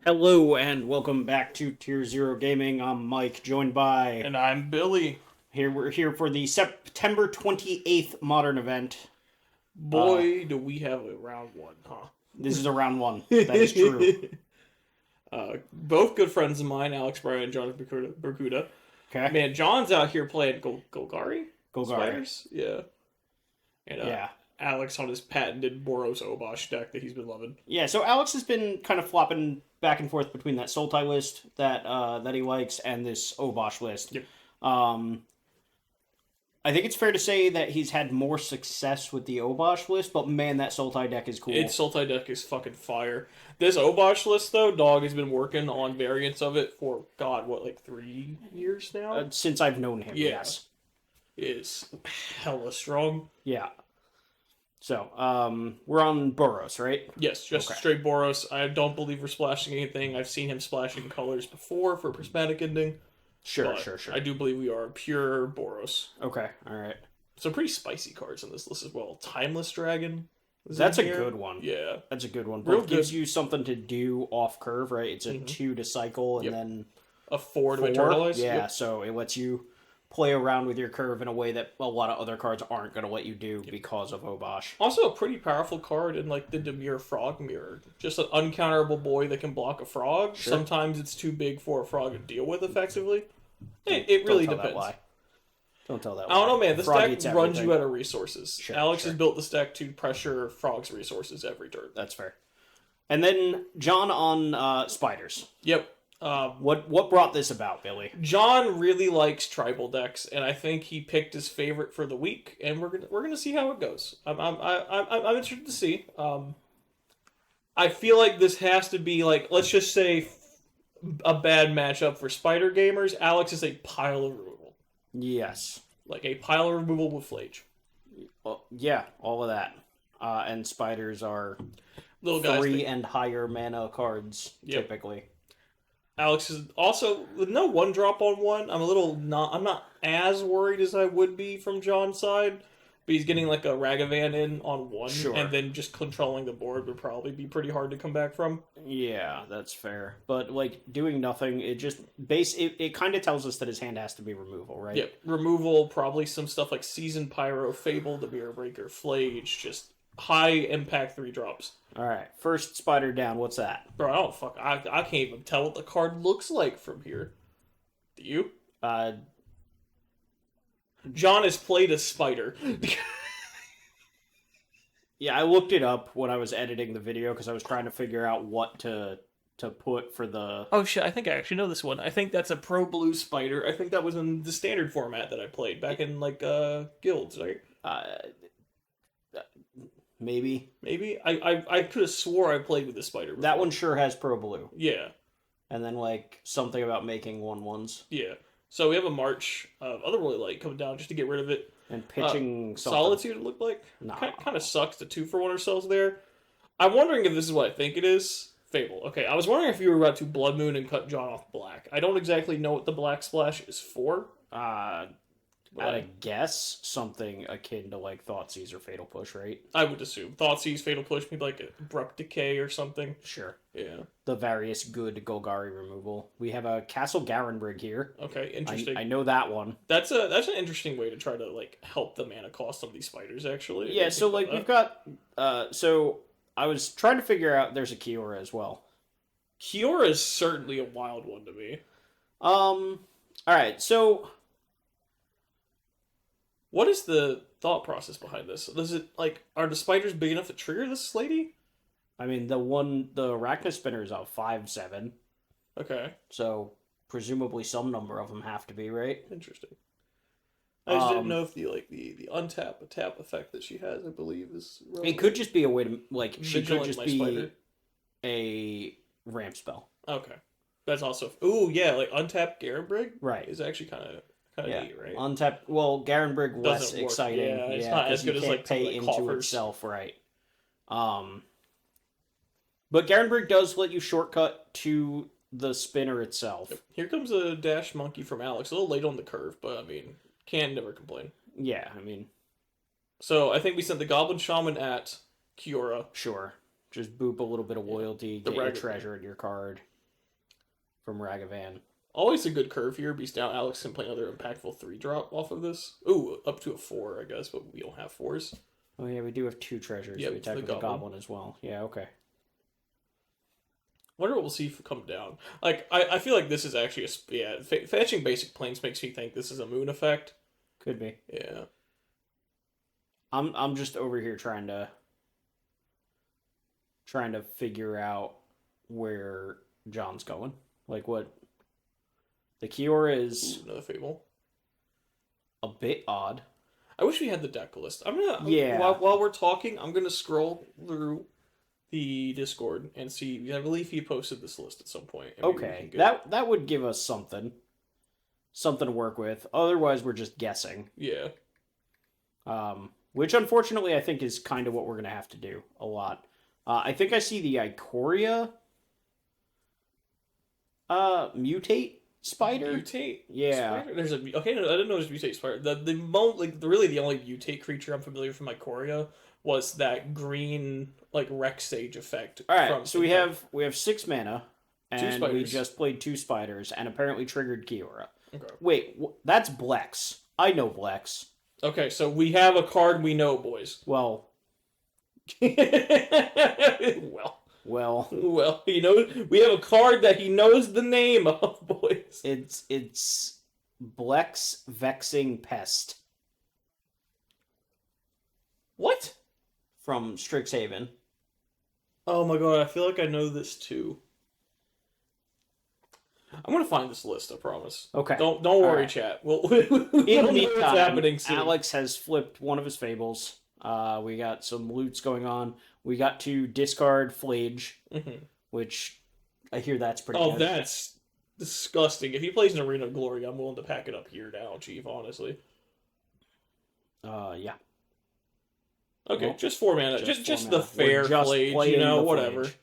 Hello and welcome back to Tier Zero Gaming. I'm Mike, joined by And I'm Billy. we're here for the September 28th modern event. Boy, do we have a round one, huh? This is a round one. That is true. Both good friends of mine, Alex, Bryan, and John Berkuta. Okay. Man, John's out here playing Golgari? Golgari. Spiders? Yeah. And Yeah. Alex on his patented Boros Obosh deck that he's been loving. Yeah, so Alex has been kind of flopping back and forth between that Sultai list that he likes and this Obosh list. Yep. I think it's fair to say that he's had more success with the Obosh list, but man, that Sultai deck is cool. Its Sultai deck is fucking fire. This Obosh list, though, Dog has been working on variants of it for, God, what, like 3 years now? Since I've known him, Yeah. yes. Is hella strong. Yeah. So, we're on Boros, right? Yes, just straight Boros. I don't believe we're splashing anything. I've seen him splashing colors before for prismatic ending. Sure. I do believe we are pure Boros. Okay, alright. Some pretty spicy cards on this list as well. Timeless Dragon. That's a good one. Yeah. That's a good one. Real It gives good. you something to do off curve, right? It's a 2 to cycle and then A 4 to 4. eternalize. Yeah, Yep. so it lets you play around with your curve in a way that a lot of other cards aren't going to let you do because of Obosh. Also a pretty powerful card in like the Demir Frog Mirror. Just an uncounterable boy that can block a frog. Sure. Sometimes it's too big for a frog to deal with effectively. It really Don't tell depends. That lie. Don't tell that I don't know, man. This Frog deck eats runs everything. you out of resources. Sure, Alex sure. has built this deck to pressure Frog's resources every turn. That's fair. And then John on Spiders. Yep. What brought this about, Billy? John really likes tribal decks, and I think he picked his favorite for the week. And we're gonna see how it goes. I'm interested to see. I feel like this has to be like, let's just say, a bad matchup for Spider gamers. Alex is a pile of removal, Yes. like a pile of removal with Flage. Well, yeah, all of that. And Spiders are Little guys. 3 and higher mana cards, Yep. typically. Alex is also with no 1-drop on one. I'm not as worried as I would be from John's side, but he's getting like a Ragavan in on 1, Sure. and then just controlling the board would probably be pretty hard to come back from. Yeah, that's fair. But like doing nothing, it kind of tells us that his hand has to be removal, right? Yep, removal, probably some stuff like Seasoned Pyro, Fable, the Mirror Breaker, Flage, just high impact 3-drops. All right, first Spider down. What's that? Bro, I don't fuck. I can't even tell what the card looks like from here. Do you? John has played a spider. Yeah, I looked it up when I was editing the video because I was trying to figure out what to put for the. Oh shit, I think I actually know this one. I think that's a Pro Blue Spider. I think that was in the standard format that I played back in like guilds, right? Maybe Maybe. I could have swore I played with the spider before. that one sure has Pro Blue, Yeah. and then like something about making 1/1s Yeah. So we have a March of Otherworldly Light coming down just to get rid of it. and pitching something. Solitude, it looked like. Nah. Kind of sucks to 2-for-1 ourselves there. I'm wondering if this is what I think it is. Fable. Okay, I was wondering if you were about to Blood Moon and cut John off black. I don't exactly know what the black splash is for. At a guess, something akin to like Thoughtseize or Fatal Push, right? I would assume. Thoughtseize, Fatal Push, maybe like Abrupt Decay or something. Sure. Yeah. The various good Golgari removal. We have a Castle Garenbrig here. Okay, interesting. I know that one. That's an interesting way to try to like help the mana cost of these spiders actually. Yeah, so like we've got so I was trying to figure out there's a Kiora as well. Kiora is certainly a wild one to me. Alright, so What is the thought process behind this? Does it like are the spiders big enough to trigger this lady? I mean the Arachna Spinner is a 5/7, Okay, so presumably some number of them have to be, right? interesting. I just didn't know if the untap a tap effect that she has, I believe, is relevant. It could just be a way to like she could Vigilant just my be spider. a ramp spell. Okay, that's also yeah, like untap Garenbrig Right. is actually kind of Yeah. neat, right? Untapped. Well, Garenbrig less Doesn't work. exciting. Yeah, it's not as 'cause good you as, can't like, pay like, into coffers. itself, right? But Garenbrig does let you shortcut to the spinner itself. Here comes a dash monkey from Alex. A little late on the curve, but I mean, can never complain. Yeah, I mean, So I think we sent the Goblin Shaman at Kiora. sure. Just boop a little bit of loyalty, The get your Ragavan. treasure in your card from Ragavan. Always a good curve here. Beast down. Alex can play another impactful 3-drop off of this. Ooh, up to a 4, I guess, but we don't have 4s. Oh yeah, we do have 2 treasures. Yep, we attack the with the goblin. goblin as well. Yeah, okay. Wonder what we'll see if it come down. Like, I feel like this is actually fetching basic planes makes me think this is a moon effect. Could be. Yeah. I'm just over here trying to figure out where John's going. Like what the Kiora is. Ooh, another Fable. A bit odd. I wish we had the deck list. Yeah. While we're talking, I'm gonna scroll through the Discord and see. I believe he posted this list at some point. Okay, that would give us something to work with. Otherwise, we're just guessing. Yeah. Which unfortunately I think is kind of what we're gonna have to do a lot. I think I see the Ikoria mutate spider. Mutate. Yeah. Spider? There's okay. No, I didn't know there's mutate spider. Really the only mutate creature I'm familiar with from Ikoria was that green Rex Sage effect. All right. So we have 6 mana, and 2 spiders. we just played 2 spiders, and apparently triggered Kiora. Okay. Wait, that's Blex. I know Blex. Okay, so we have a card we know, boys. Well, well, he knows. We have a card that he knows the name of, boys. it's Blex Vexing Pest What? from Strixhaven. Oh my god, I feel like I know this too. I'm gonna find this list. I promise. Okay. Don't worry, right. chat. We'll In the know what's meantime, happening soon. Alex has flipped one of his fables. We got some loots going on. We got to discard Flage, which I hear that's pretty good. Oh, that's disgusting. If he plays an Arena of Glory, I'm willing to pack it up here now, Chief. Honestly. Yeah. Okay, Well, just 4 mana. Just 4 the mana. fair We're just Flage, playing the whatever. Flage.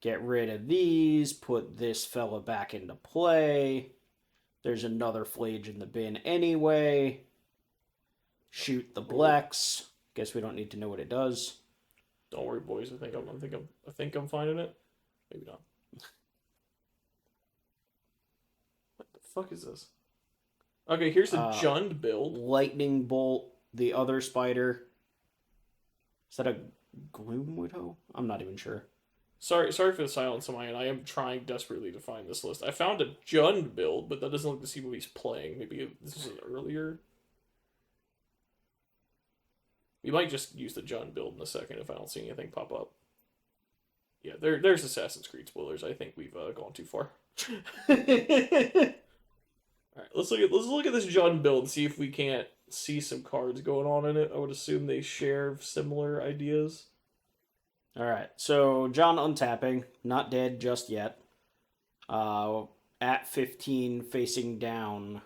Get rid of these, put this fella back into play. There's another Flage in the bin anyway. Shoot the Blex. Guess we don't need to know what it does. Don't worry, boys. I think I'm finding it. Maybe not. What the fuck is this? Okay, here's the Jund build. Lightning Bolt, the other spider. Is that a Gloom Widow? I'm not even sure. Sorry for the silence on my end. I am trying desperately to find this list. I found a Jund build, but that doesn't look to see what he's playing. Maybe this is an earlier. We might just use the Jund build in a second if I don't see anything pop up. Yeah, there's Assassin's Creed spoilers. I think we've gone too far. All right, let's look at this Jund build and see if we can't see some cards going on in it. I would assume they share similar ideas. All right, so John untapping, not dead just yet. At 15, facing down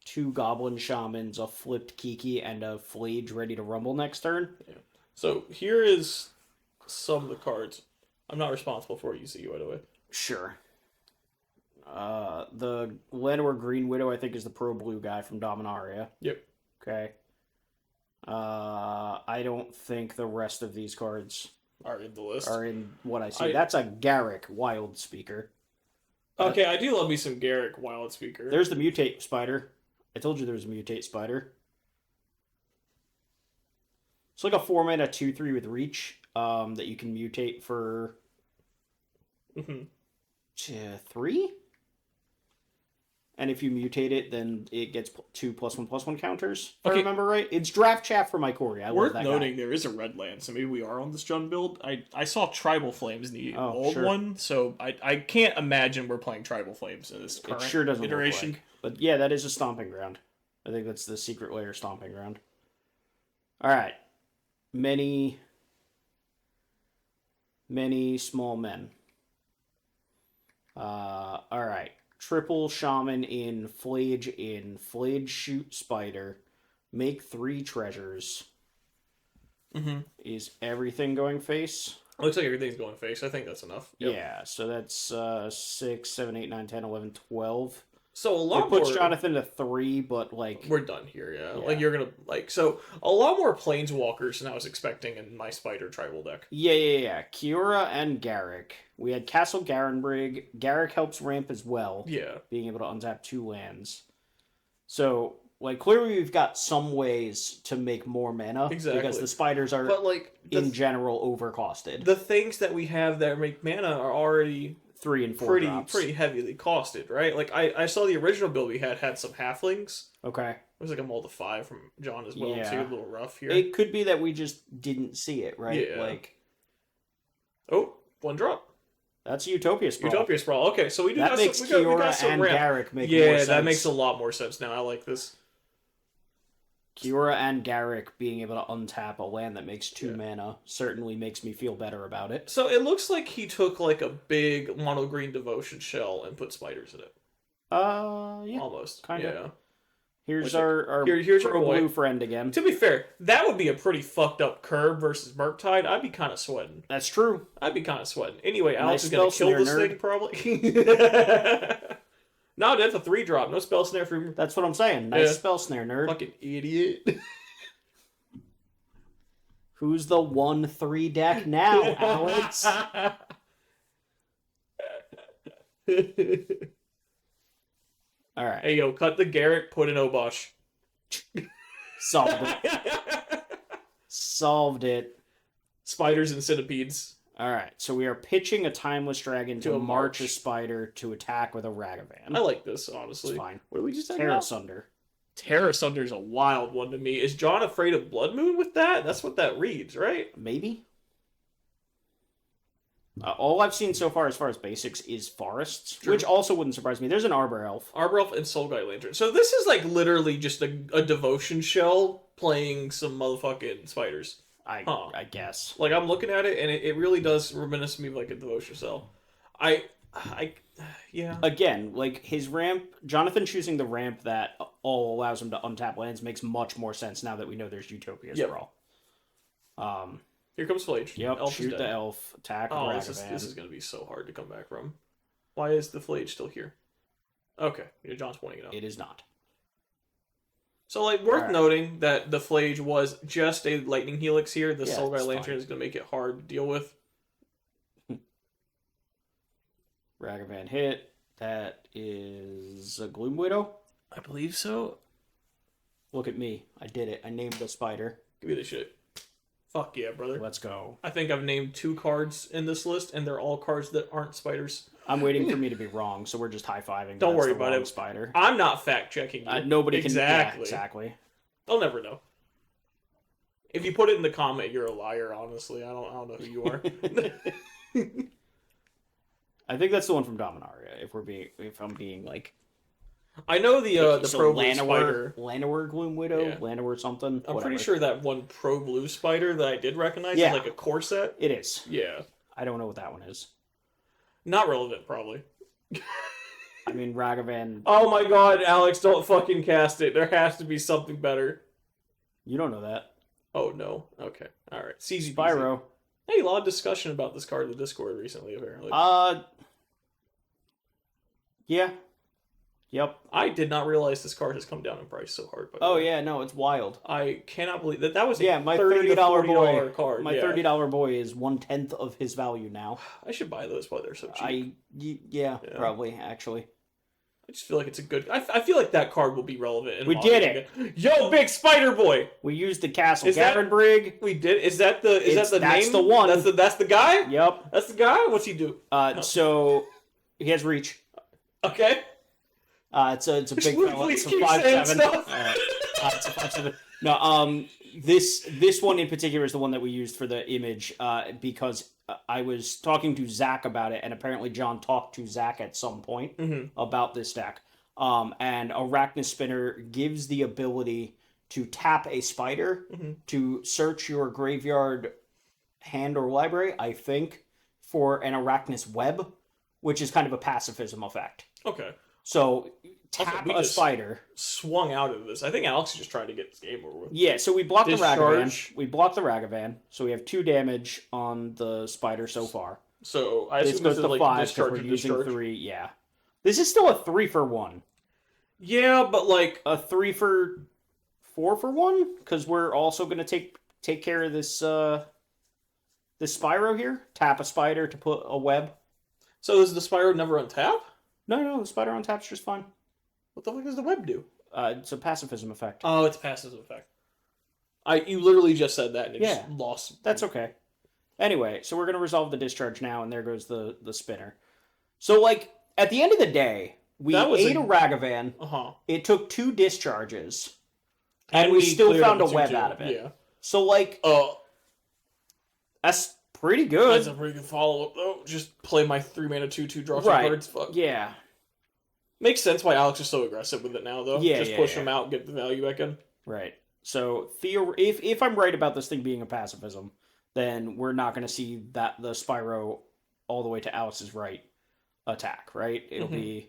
2 Goblin Shamans, a flipped Kiki, and a Flage ready to rumble next turn. Yeah. So here is some of the cards. I'm not responsible for what you see, by the way. Sure. The Lenore Green Widow, I think, is the pro blue guy from Dominaria. Yep. Okay. I don't think the rest of these cards Are in the list. are in what I see. That's a Garrick Wild Speaker. Okay, I do love me some Garrick Wild Speaker. There's the Mutate Spider. I told you there was a Mutate Spider. It's like a 4-mana 2/3 with Reach that you can mutate for 3? And if you mutate it, then it gets 2 +1/+1 counters. If I remember right, it's Draft Chaff from Ikoria. I love Worth that noting, guy. there is a red land, so maybe we are on this Jund build. I saw Tribal Flames in the old sure. one, so I can't imagine we're playing Tribal Flames in this current It sure doesn't iteration. look like. But yeah, that is a stomping ground. I think that's the secret layer stomping ground. All right, many small men. All right. Triple Shaman in Flage Shoot Spider. Make 3 treasures. Is everything going face? Looks like everything's going face. I think that's enough. Yep. Yeah, so that's 6, 7, 8, 9, 10, 11, 12. So a lot It puts more. Jonathan to 3, but like We're done here, yeah. Yeah. Like you're gonna so a lot more planeswalkers than I was expecting in my spider tribal deck. yeah. Kiora and Garrick. We had Castle Garenbrig. Garrick helps ramp as well, Yeah. being able to untap 2 lands. So like clearly we've got some ways to make more mana Exactly. because the spiders are But like in general overcosted. the things that we have that make mana are already 3 and 4 drops. pretty heavily costed, right? Like I saw the original build we had some halflings. Okay. It was like a mold of 5 from John as well, Yeah. so you're a little rough here. It could be that we just didn't see it, right? Yeah. Like Oh, 1 drop. that's Utopia Sprawl. Utopia Sprawl. Okay, so we do That got makes some, we Kiora got some and ramp. Garrick make more Yeah, sense. that makes a lot more sense now. I like this. Kiora and Garrick being able to untap a land that makes 2 Yeah. mana certainly makes me feel better about it. So it looks like he took like a big mono green devotion shell and put spiders in it. Yeah. Almost. kinda. Yeah. Here's Which- our here's our pro boy. blue friend again. To be fair, that would be a pretty fucked up curb versus Murktide. I'd be kind of sweating. That's true. Anyway, Alex Nice is going to spell kill this snare, thing, probably. No, that's a 3-drop. No spell snare for That's what I'm saying. Nice Yeah. spell snare, nerd. fucking idiot. Who's the 1/3 deck now, Alex? All right. Hey, yo, cut the Garrick, put in Obosh. Solved it. Solved it. Spiders and centipedes. All right. So we are pitching a Timeless Dragon To to a march a march. spider to attack with a Ragavan. I like this, honestly. It's fine. What did we just talk Terra about? Sunder. Terra Sunder's a wild one to me. Is John afraid of Blood Moon with that? That's what that reads, right? Maybe. All I've seen so far as basics is forests, True. which also wouldn't surprise me. There's an Arbor Elf. Arbor Elf and Soul Guy Lantern. So this is like literally just a devotion shell playing some motherfucking spiders. I guess. Like I'm looking at it and it really does reminisce me of like a devotion cell. Yeah. Again, like his ramp, Jonathan choosing the ramp that all allows him to untap lands makes much more sense now that we know there's Utopia Yep. Sprawl. Here comes Flage. Yep, Elf is shoot dead. the elf, attack with Oh, Ragavan. this is going to be so hard to come back from. Why is the Flage still here? Okay, yeah, John's pointing it out. It is not. So, like, worth Alright. noting that the Flage was just a Lightning Helix here. The Yeah, Soul Guy it's Lantern fine. is going to make it hard to deal with. Ragavan hit. That is a Gloom Widow. I believe so. Look at me. I did it. I named the spider. Give me the shit. Fuck yeah, brother. Let's go. I think I've named 2 cards in this list, and they're all cards that aren't spiders. I'm waiting for me to be wrong, so we're just high-fiving. Don't That's worry the about wrong it. Spider. I'm not fact-checking you. Nobody exactly. can... Yeah, exactly. They'll never know. If you put it in the comment, you're a liar, honestly. I don't know who you are. I think that's the one from Dominaria. If I'm being like, I know the so Pro Blue Spider. Llanowar Gloom Widow, Yeah. Llanowar something. I'm whatever. pretty sure that one Pro Blue Spider that I did recognize Yeah. is like a core set. It is. Yeah. I don't know what that one is. Not relevant, probably. I mean, Ragavan. Oh my god, Alex, don't fucking cast it. There has to be something better. You don't know that. Oh no. Okay. Alright. CZ Spyro. Hey, a lot of discussion about this card in the Discord recently, apparently. Yeah. Yep. I did not realize this card has come down in price so hard. By the Oh way. yeah, no, it's wild. I cannot believe that was a Yeah, my $30 to $30 $40 boy. card. My yeah. $30 boy is 1/10 of his value now. I should buy those while they're so cheap. Yeah, probably actually. I just feel like it's a good. I feel like that card will be relevant. In We Modern did again. Yo, big Spider Boy. We used the Castle Is that- Garenbrig. We did. Is that the? Is It's- that the that's name? the one. That's the guy. Yep. That's the guy. What's he do? So he has reach. Okay. It's a big fella. Please It's a keep saying 5/7. stuff. It's a 5/7. No, this one in particular is the one that we used for the image because I was talking to Zach about it, and apparently John talked to Zach at some point about this deck. And Arachnus Spinner gives the ability to tap a spider to search your graveyard, hand, or library, I think, for an Arachnus Web, which is kind of a pacifism effect. Okay. So tap we a just- spider. Swung out of this. I think Alex is just trying to get this game over with. Yeah, so we blocked the Ragavan. Discharge. We blocked the Ragavan, so we have 2 damage on the spider so far. So I This assume goes this to is like 5 because discharge we're and using discharge. 3. Yeah, this is still a 3-for-1. Yeah, but like A 3 for 4 for 1? Because we're also going to take care of this this Spyro here. Tap a spider to put a web. so is the Spyro never on tap? No, the spider on tap's just fine. What the fuck does the web do? It's a pacifism effect. Oh, it's passive effect. You literally just said that and it just Yeah. lost. That's okay. Anyway, so we're going to resolve the discharge now, and there goes the spinner. So, like, at the end of the day, we That was ate a Ragavan. Uh-huh. It took 2 discharges, and we still cleared found a up the web 2-2. out of it. Yeah. So, like, that's pretty That's good. a pretty good follow-up, though. Just play my 3-mana 2/2, draw 2 Right. cards. Fuck. Yeah. Makes sense why Alex is so aggressive with it now, though. Yeah, Just yeah, push yeah. him out, get the value back in. Right. So, if I'm right about this thing being a pacifism, then we're not going to see that the Spyro all the way to Alex's right attack, right? It'll be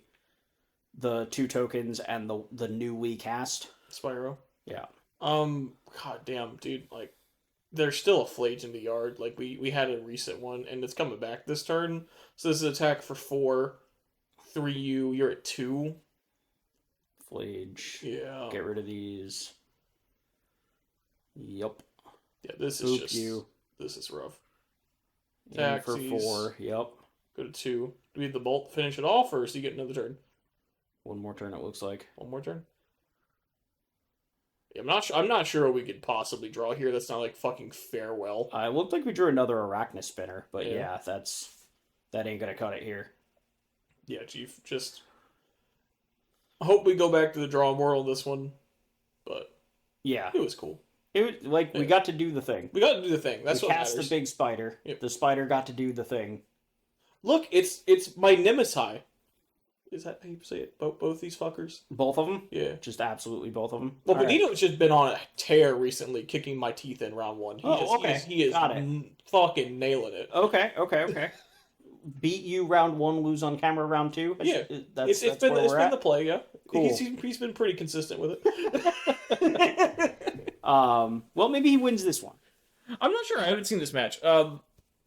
the 2 tokens and the new we cast. Spyro. Yeah. God damn, dude. Like, there's still a Flage in the yard. Like, we had a recent one, and it's coming back this turn. So this is attack for 4. 3U, you're at 2. Flage. Yeah. Get rid of these. Yup. Yeah, this is Boop just... you. This is rough. In for Taxis. 4. Yup. Go to 2. Do we have the bolt finish it off, or do you get another turn? One more turn, it looks like. One more turn? Yeah, I'm not sure what we could possibly draw here. That's not like fucking farewell. It looked like we drew another Arachnus spinner, but Yeah. yeah, that ain't gonna cut it here. Yeah, Chief. Just I hope we go back to the drawing board on this one, but Yeah. it was cool. It was like we got to do the thing. We got to do the thing. That's we what cast matters. the big spider. Yep. The spider got to do the thing. Look, it's my Nemesis. Is that how you say it? Both these fuckers? Both of them? Yeah. Just absolutely both of them. Well, All right. Peditto's just been on a tear recently, kicking my teeth in round 1. He is Got it. fucking nailing it. Okay. Beat you round 1, lose on camera round 2. Yeah. That's It's been where we're at. the play, yeah. Cool. He's been pretty consistent with it. Well, maybe he wins this one. I'm not sure. I haven't seen this match.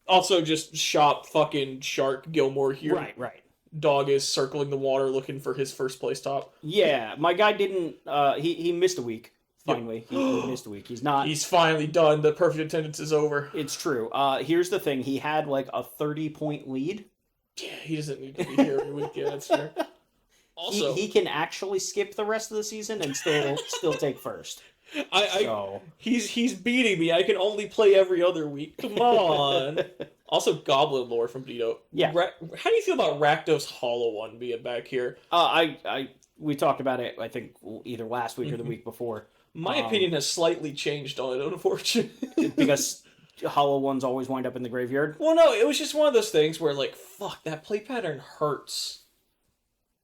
Also, just shop fucking Shark Gilmore here. Right. Dog is circling the water looking for his first place top. Yeah, my guy didn't. He missed a week. Finally, he missed a week. He's not. He's finally done. The perfect attendance is over. It's true. Here's the thing. He had like a 30-point lead. Yeah, he doesn't need to be here every week. Yeah, that's fair. Also, he can actually skip the rest of the season and still take first. He's beating me. I can only play every other week. Come on. Also, Goblin lore from Peditto. Yeah. How do you feel about Rakdos Hollow One being back here? We talked about it. I think either last week or the week before. My opinion has slightly changed on it, unfortunately. Because hollow ones always wind up in the graveyard. Well, no, it was just one of those things where, like, fuck, that play pattern hurts.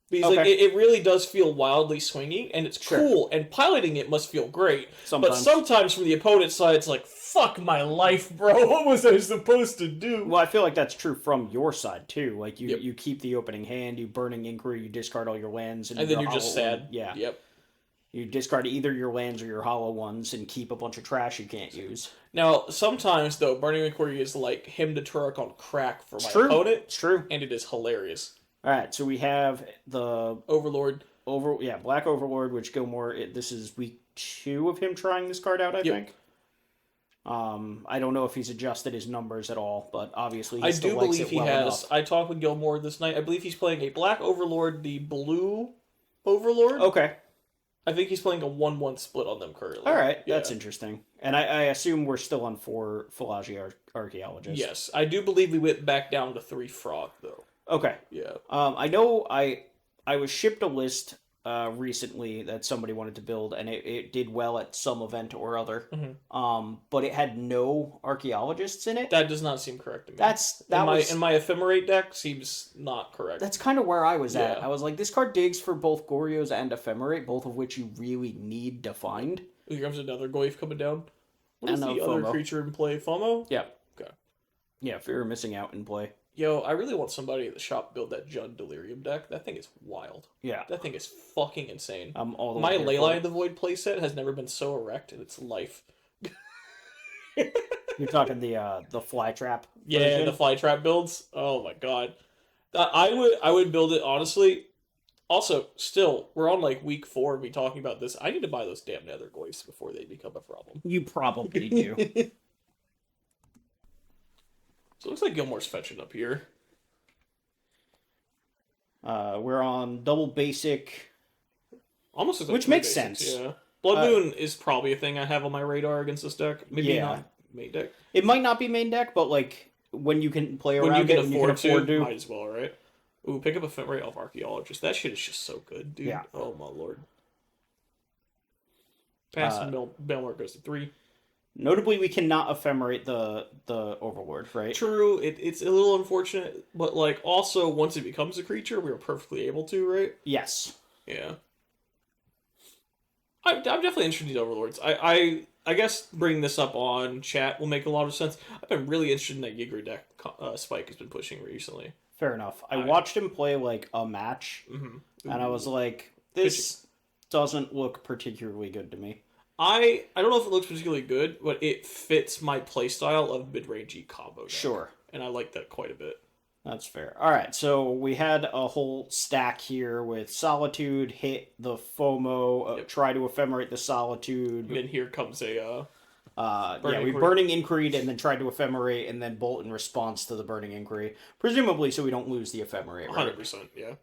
Because like it really does feel wildly swingy, and it's cool, and piloting it must feel great. But sometimes from the opponent's side, it's like, fuck my life, bro. What was I supposed to do? Well, I feel like that's true from your side, too. Like, you keep the opening hand, you Burning Inquiry, you discard all your lands. And then you're just sad. Yeah. Yep. You discard either your lands or your hollow ones and keep a bunch of trash you can't use. Now, sometimes, though, Burning Inquiry is like him to Turok on crack for my opponent. It's true. And it is hilarious. Alright, so we have the... Overlord. Black Overlord, which Gilmore... this is week 2 of him trying this card out, I think. I don't know if he's adjusted his numbers at all, but obviously he still likes it well enough. I talked with Gilmore this night. I believe he's playing a Black Overlord, the Blue Overlord. Okay. I think he's playing a 1-1 split on them currently. Alright, that's interesting. And I assume we're still on 4 Philagi Archaeologists. Yes, I do believe we went back down to 3 Frog, though. Okay. Yeah. I know I was shipped a list recently that somebody wanted to build, and it did well at some event or other. Mm-hmm. But it had no archaeologists in it. That does not seem correct to me. In my Ephemerate deck seems not correct. That's kind of where I was at. I was like, this card digs for both Goryo's and Ephemerate, both of which you really need to find. Here comes another Goyf coming down. What is And the other FOMO. creature in play? FOMO? Yeah. Okay. Yeah, fear of missing out in play. Yo, I really want somebody at the shop to build that Judd Delirium deck. That thing is wild. Yeah. That thing is fucking insane. I'm all the My way here Leyline for of the Void playset has never been so erect in its life. You're talking the fly trap. Yeah, version? the Flytrap builds. Oh my god. I would build it honestly. Also, still, we're on like week 4 of me talking about this. I need to buy those damn nether goys before they become a problem. You probably do. So it looks like Gilmore's fetching up here. We're on double basic. Almost looks like Which three makes basics, sense. Yeah. Blood Moon is probably a thing I have on my radar against this deck. Maybe not main deck. It might not be main deck, but like when you can play around When you can it, afford to, to, might as well, right? Ooh, pick up a Ephemerate Elf Archaeologist. That shit is just so good, dude. Yeah. Oh my lord. Pass Belmore goes to 3. Notably, we cannot ephemerate the Overlord, right? True, it's a little unfortunate, but like also once it becomes a creature, we are perfectly able to, right? Yes. Yeah. I'm definitely interested in Overlords. I guess bringing this up on chat will make a lot of sense. I've been really interested in that Giger deck Spike has been pushing recently. Fair enough. I watched him play like a match, and I was like, this doesn't look particularly good to me. I don't know if it looks particularly good, but it fits my playstyle of mid-rangey combo deck. Sure. And I like that quite a bit. That's fair. All right, so we had a whole stack here with Solitude, hit the FOMO, try to ephemerate the Solitude. And then here comes a... Burning Inquiry, and then tried to ephemerate, and then bolt in response to the Burning Inquiry. Presumably so we don't lose the ephemerate, right? 100%, yeah.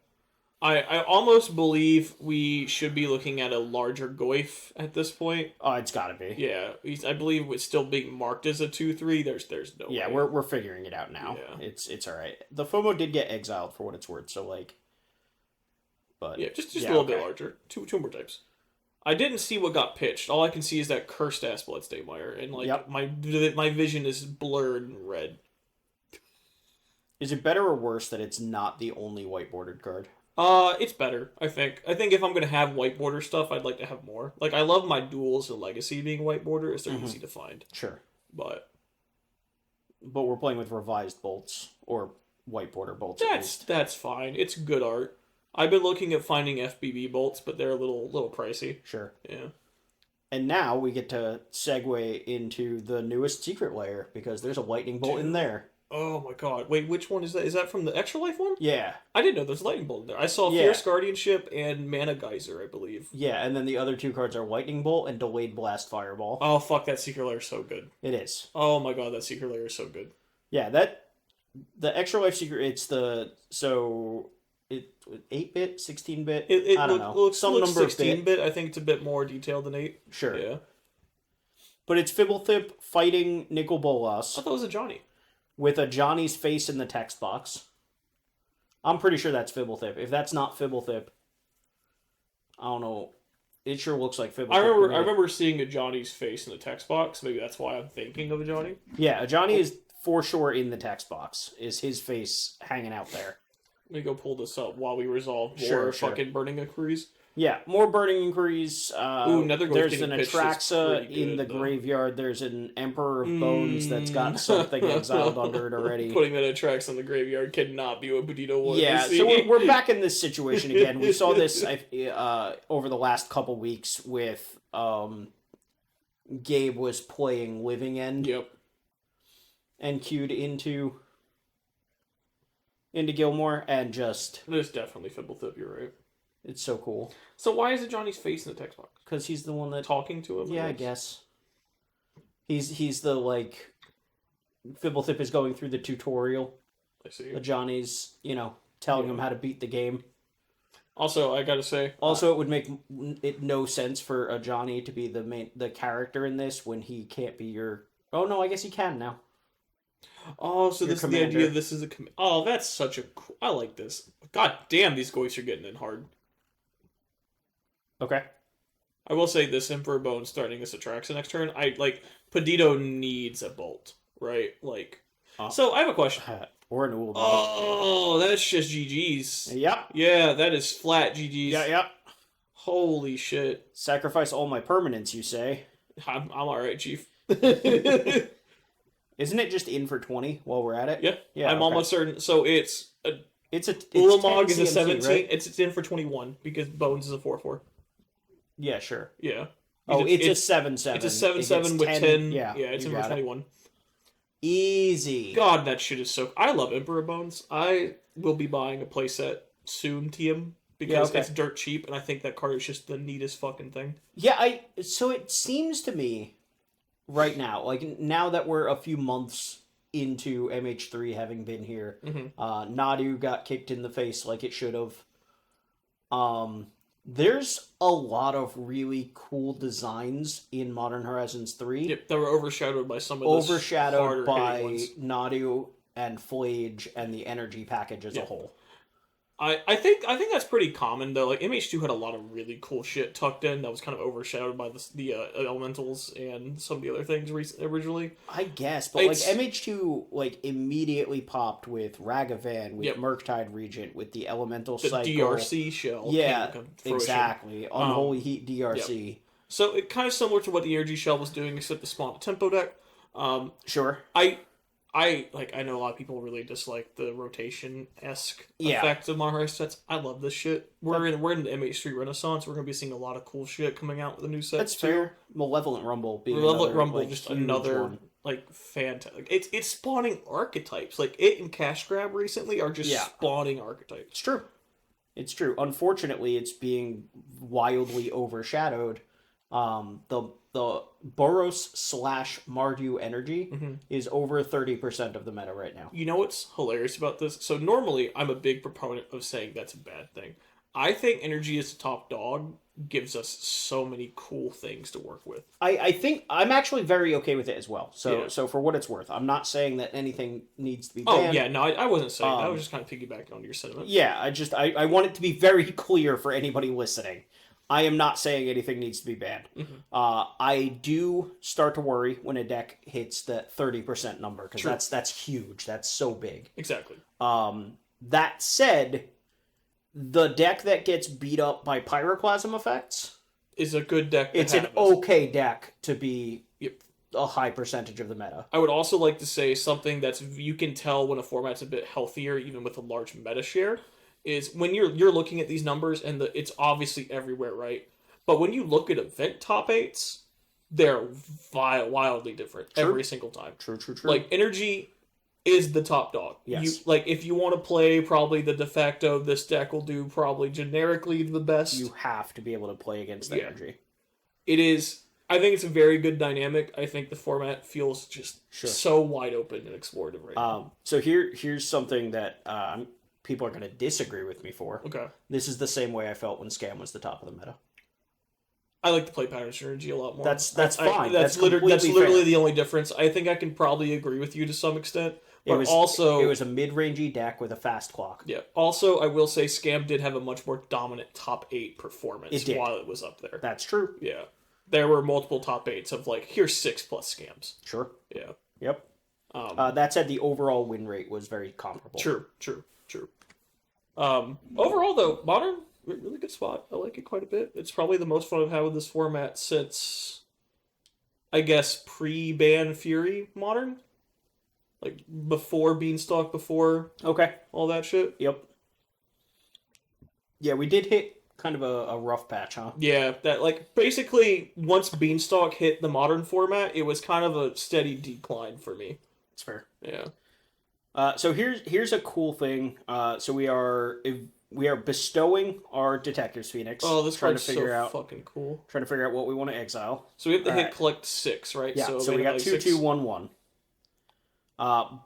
I almost believe we should be looking at a larger Goyf at this point. Oh, it's gotta be. Yeah, I believe it's still being marked as a 2/3. There's no way. Yeah, we're figuring it out now. Yeah. It's all right. The FOMO did get exiled for what it's worth, so like. But yeah, just a little bit larger. Two more types. I didn't see what got pitched. All I can see is that cursed ass Bloodstainmire, and like my vision is blurred and red. Is it better or worse that it's not the only white bordered card? It's better, I think. I think if I'm gonna have white border stuff, I'd like to have more. Like, I love my duels and Legacy being white border, as they're easy to find. Sure. But we're playing with revised bolts, or white border bolts. That's fine. It's good art. I've been looking at finding FBB bolts, but they're a little pricey. Sure. Yeah. And now we get to segue into the newest secret layer, because there's a lightning bolt in there. Oh my god. Wait, which one is that? Is that from the Extra Life one? Yeah. I didn't know there's a lightning bolt in there. I saw Fierce Guardianship and Mana Geyser, I believe. Yeah, and then the other two cards are Lightning Bolt and Delayed Blast Fireball. Oh, fuck, that Secret Layer is so good. It is. Oh my god, that Secret Layer is so good. Yeah, the Extra Life Secret, it's the, so, 8-bit, 16-bit? I don't know. Looks Some number 16-bit. I think it's a bit more detailed than 8. Sure. Yeah. But it's Fibblethip fighting Nicol Bolas. I thought it was a Johnny. With a Johnny's face in the text box. I'm pretty sure that's Fibblethip. If that's not Fibblethip, I don't know. It sure looks like Fibblethip. I remember seeing a Johnny's face in the text box. Maybe that's why I'm thinking of a Johnny. Yeah, a Johnny is for sure in the text box. Is his face hanging out there? Let me go pull this up while we resolve more fucking burning inquiries. Yeah, more burning inquiries. There's an Atraxa in the graveyard. There's an Emperor of Bones that's got something exiled under it already. Putting that Atraxa in the graveyard cannot be what Peditto was. Yeah, so we're back in this situation again. We saw this over the last couple weeks with Gabe was playing Living End. Yep. And queued into Gilmore, and just... There's definitely Fibblethip, you're right. It's so cool. So why is it Johnny's face in the text box? Because he's the one that... Talking to him? Yeah, I guess. He's the, like... Fibblethip is going through the tutorial. I see. Johnny's, telling him how to beat the game. Also, I gotta say... Also, it would make it no sense for a Johnny to be the character in this when he can't be your... Oh, no, I guess he can now. Oh, so this is the idea. This is a... Oh, that's such a... I like this. God damn, these goys are getting in hard. Okay. I will say this, Emperor Bone starting this Atraxa next turn. Peditto needs a bolt, right? So I have a question. Or an Ul. Oh, that's just GG's. Yep. Yeah, that is flat GG's. Yeah. Holy shit. Sacrifice all my permanents, you say? I'm alright, Chief. Isn't it just in for 20 while we're at it? Yeah. I'm almost certain. So it's Ulamog is a 17. Right? It's in for 21 because Bones is a 4/4. Yeah, sure. Yeah. It's a 7/7. It's a 7/7 with 10. Yeah, it's in for 21. Easy. God, that shit is so... I love Emperor Bones. I will be buying a playset soon, TM, because it's dirt cheap, and I think that card is just the neatest fucking thing. Yeah, so it seems to me right now, like now that we're a few months into MH3 having been here, Nadu got kicked in the face like it should have. There's a lot of really cool designs in Modern Horizons 3. Yep, that were overshadowed by some of Overshadowed by ones. Nadu and Flage and the energy package as a whole. I think that's pretty common though. Like MH2 had a lot of really cool shit tucked in that was kind of overshadowed by the elementals and some of the other things originally. I guess, but like MH2 like immediately popped with Ragavan, with Murktide Regent, with the elemental the cycle, DRC shell. Yeah, exactly. Unholy Heat DRC. Yep. So it kind of similar to what the energy shell was doing, except the spawn tempo deck. Sure. I know a lot of people really dislike the rotation-esque effects of Modern Horizons sets. I love this shit. We're in the MH3 Renaissance. We're gonna be seeing a lot of cool shit coming out with the new sets. That's fair. Malevolent Rumble being just another one. Like fantastic. It's spawning archetypes. Like it and Cash Grab recently are just spawning archetypes. It's true. Unfortunately, it's being wildly overshadowed. The Boros / Mardu energy is over 30% of the meta right now. You know what's hilarious about this? So normally I'm a big proponent of saying that's a bad thing. I think energy as a top dog gives us so many cool things to work with. I think I'm actually very okay with it as well. So for what it's worth, I'm not saying that anything needs to be banned. Oh yeah, no, I wasn't saying that. I was just kind of piggybacking on your sentiment. Yeah, I want it to be very clear for anybody listening. I am not saying anything needs to be banned. I do start to worry when a deck hits the 30% number, because that's huge. That's so big. Exactly. That said, the deck that gets beat up by Pyroclasm effects is a good deck. It's an okay deck to be a high percentage of the meta. I would also like to say something that's you can tell when a format's a bit healthier, even with a large meta share, is when you're looking at these numbers and it's obviously everywhere, right? But when you look at event top 8s, they're wildly different every single time. True. Like energy is the top dog. Yes. If you want to play probably the de facto, this deck will do probably generically the best. You have to be able to play against energy. It is. I think it's a very good dynamic. I think the format feels just so wide open and explorative right now. So here's something that people are going to disagree with me for. Okay. This is the same way I felt when Scam was the top of the meta. I like the play pattern synergy a lot more. That's fine. That's literally the only difference. I think I can probably agree with you to some extent. But it was a mid-rangey deck with a fast clock. Yeah. Also, I will say Scam did have a much more dominant top 8 performance while it was up there. That's true. Yeah. There were multiple top 8s of like, here's 6+ scams. Sure. Yeah. Yep. That said, the overall win rate was very comparable. True. Overall, though, Modern, really good spot. I like it quite a bit. It's probably the most fun I've had with this format since, I guess, pre-ban Fury Modern. Like, before Beanstalk, before all that shit. Yep. Yeah, we did hit kind of a rough patch, huh? Yeah, that, like, basically, once Beanstalk hit the Modern format, it was kind of a steady decline for me. That's fair. Yeah. So here's a cool thing. So we are bestowing our Detective's Phoenix. Oh, this card's so fucking cool. Trying to figure out what we want to exile. So we have to hit collect 6, right? Yeah, so we got 2/2/1/1.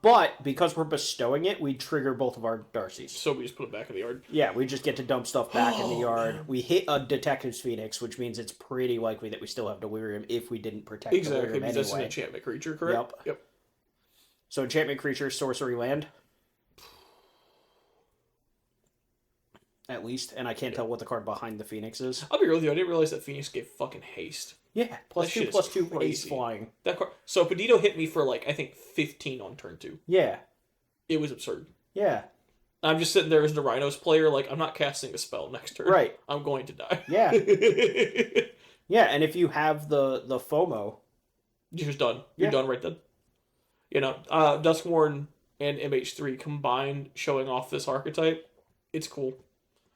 But because we're bestowing it, we trigger both of our Darcys. So we just put it back in the yard. Yeah, we just get to dump stuff back in the yard. Man. We hit a Detective's Phoenix, which means it's pretty likely that we still have Delirium if we didn't protect Delirium anyway. Exactly, that's an enchantment creature, correct? Yep. So enchantment creature, sorcery land. At least, and I can't tell what the card behind the Phoenix is. I'll be real with you, I didn't realize that Phoenix gave fucking haste. Yeah, +2/+2 haste flying. That card. So Peditto hit me for like I think 15 on turn 2. Yeah. It was absurd. Yeah. I'm just sitting there as the Rhinos player, like I'm not casting a spell next turn. Right. I'm going to die. Yeah. Yeah, and if you have the FOMO, you're just done. You're done right then. You know, Duskworn and MH3 combined showing off this archetype, it's cool.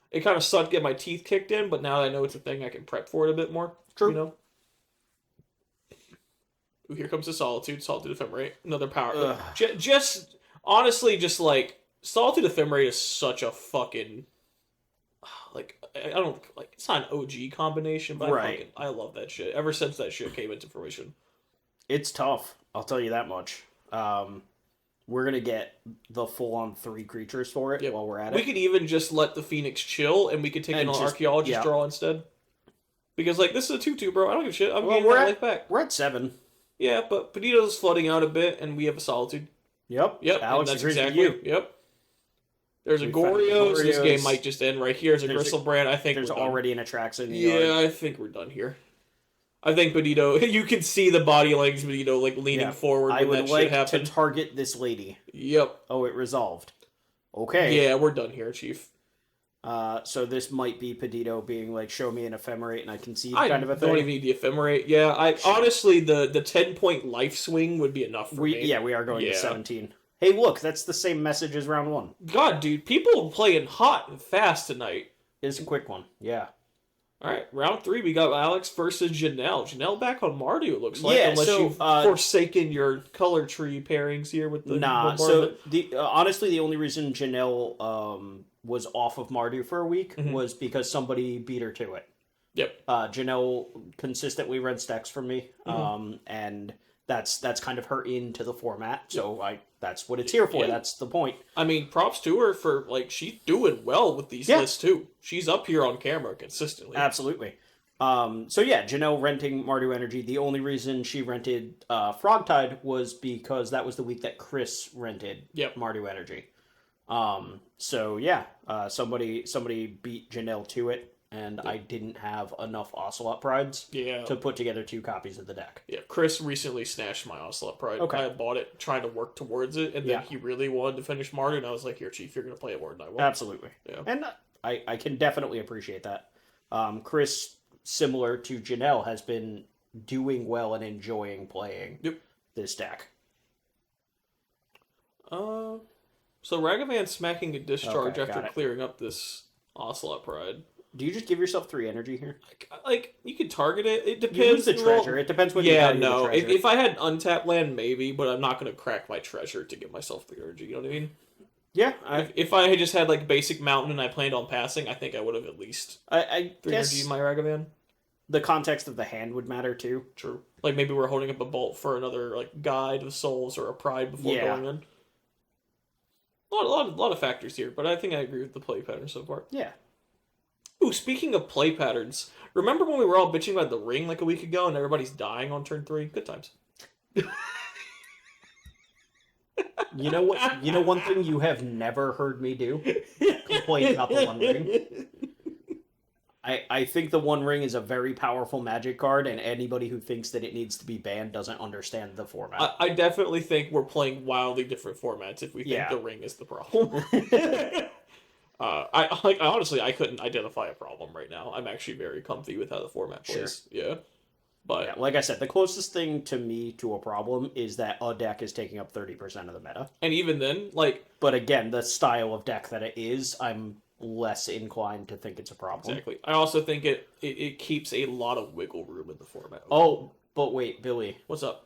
It kind of sucked to get my teeth kicked in, but now that I know it's a thing, I can prep for it a bit more. True. You know? Ooh, here comes the Solitude Ephemerate. Another power. Just, honestly, just like, Solitude Ephemerate is such a fucking like I don't like it's not an OG combination, but Right. I love that shit. Ever since that shit came into fruition. It's tough. I'll tell you that much. We're gonna get the full-on 3 creatures for it Yep. while we're at We it. could even just let the Phoenix chill, and we could take And an just- archaeologist yeah. draw instead. Because like this is a 2/2, bro. I don't give a shit. I'm Well, getting that life back. we're at 7. Yeah, but Peditto's flooding out a bit, and we have a solitude. Yep. Yep, Alex and that's agrees exactly. with you. Yep. There's a We found Goryo's. This Goryo's. game might just end right here. There's a There's a- Gristlebrand. I think There's we're done. already an Atraxa in the Yeah, yard. I think we're done here. I think Peditto. You can see the body language, Peditto, like leaning Yeah. forward I when that would shit like to happened. target this lady. Yep. Oh, it resolved. Okay. Yeah, we're done here, Chief. So this might be Peditto being like, show me an ephemerate and I concede I kind of a don't thing. even need the ephemerate. Yeah, I honestly the 10-point life swing would be enough for me. Yeah, we are going to Yeah. 17. Hey, look, that's the same message as round 1. God, dude, people playing hot and fast tonight. It's a quick one. Yeah. All right, round 3, we got Alex versus Janelle. Janelle back on Mardu, it looks like, Yeah, unless so, you've forsaken your color tree pairings here with the Nah, so bombardment. honestly, the only reason Janelle was off of Mardu for a week Mhm. was because somebody beat her to it. Yep. Janelle consistently rents decks from me, Mm-hmm. and that's kind of her into the format. So that's what it's here for. Yeah. That's the point. I mean, props to her for, like, she's doing well with these Yeah. lists, too. She's up here on camera consistently. Absolutely. So yeah, Janelle renting Mardu Energy. The only reason she rented Frogtide was because that was the week that Chris rented Yep. Mardu Energy. So yeah, somebody beat Janelle to it, and I didn't have enough Ocelot Prides Yeah. to put together 2 copies of the deck. Yeah, Chris recently snatched my Ocelot Pride. Okay. I bought it trying to work towards it, and then Yeah. he really wanted to finish Mardu, and I was like, here, Chief, you're going to play it more than I will. Absolutely. Yeah. And I can definitely appreciate that. Chris, similar to Janelle, has been doing well and enjoying playing Yep. this deck. So Ragavan's smacking a discharge Okay, got after it. clearing up this Ocelot Pride. Do you just give yourself 3 energy here? Like, you could target it. It You depends. lose the treasure. It depends what you Yeah, value the no. treasure. If I had an untapped land, maybe, but I'm not going to crack my treasure to get myself the energy. You know what I mean? Yeah, If I had just had, like, basic mountain and I planned on passing, I think I would have at least I 3 guess energy in my Ragavan. the context of the hand would matter too. True. Like, maybe we're holding up a bolt for another, like, guide of souls or a pride before Yeah. going in. A lot of factors here, but I think I agree with the play pattern so far. Yeah. Ooh, speaking of play patterns, remember when we were all bitching about the ring like a week ago and everybody's dying on turn 3? Good times. You know what? You know one thing you have never heard me do? Complain about the One Ring. I think the One Ring is a very powerful Magic card, and anybody who thinks that it needs to be banned doesn't understand the format. I definitely think we're playing wildly different formats if we think Yeah. the ring is the problem. I honestly I couldn't identify a problem right now. I'm actually very comfy with how the format plays. Yeah. But Yeah, like I said, the closest thing to me to a problem is that a deck is taking up 30% of the meta. and even then, like But again, the style of deck that it is, I'm less inclined to think it's a problem. exactly. I also think it keeps a lot of wiggle room in the format. Oh, but wait, Billy. What's up?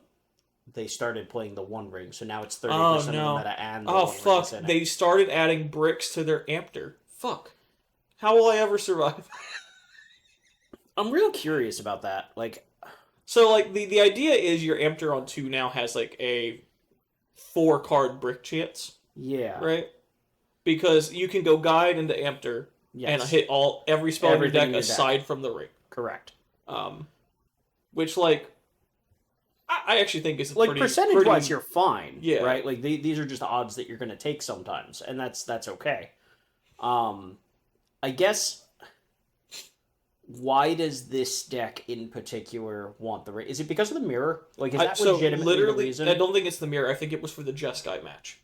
They started playing the One Ring, so now it's 30% Oh, of the no. meta and the Oh One fuck! Ring's in it. They started adding bricks to their Ampter. Fuck. How will I ever survive? I'm real curious about that. Like, So like the idea is your Ampter on 2 now has like a 4-card brick chance, yeah, right? Because you can go guide into Ampter yes, and hit every spell in your Everything deck in your deck. aside from the ring. correct. Which like I actually think is Like pretty, percentage-wise, pretty- you're fine. Yeah. right. Like these are just odds that you're going to take sometimes, and that's okay. I guess. Why does this deck in particular want the ring? Is it because of the mirror? Like, is that so legitimately the literally, reason? I don't think it's the mirror. I think it was for the Jeskai match.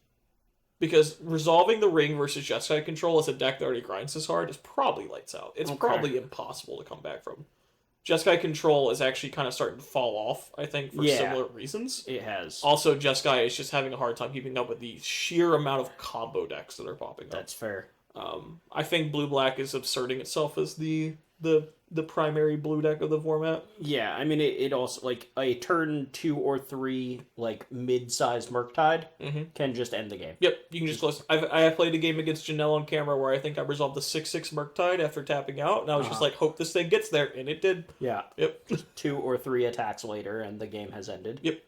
Because resolving the ring versus Jeskai control as a deck that already grinds this hard is probably lights out. It's Okay. probably impossible to come back from. Jeskai control is actually kind of starting to fall off, I think, for Yeah. similar reasons. It has. Also, Jeskai is just having a hard time keeping up with the sheer amount of combo decks that are popping up. That's fair. I think Blue Black is absurding itself as the the primary blue deck of the format. Yeah, I mean, it also, like, a turn 2 or 3, like, mid-sized Murktide can just end the game. Yep, you can just close. I have played a game against Janelle on camera where I think I resolved the 6/6 Murktide after tapping out, and I was just like, hope this thing gets there, and it did. Yeah. Yep. 2 or 3 attacks later, and the game has ended. Yep.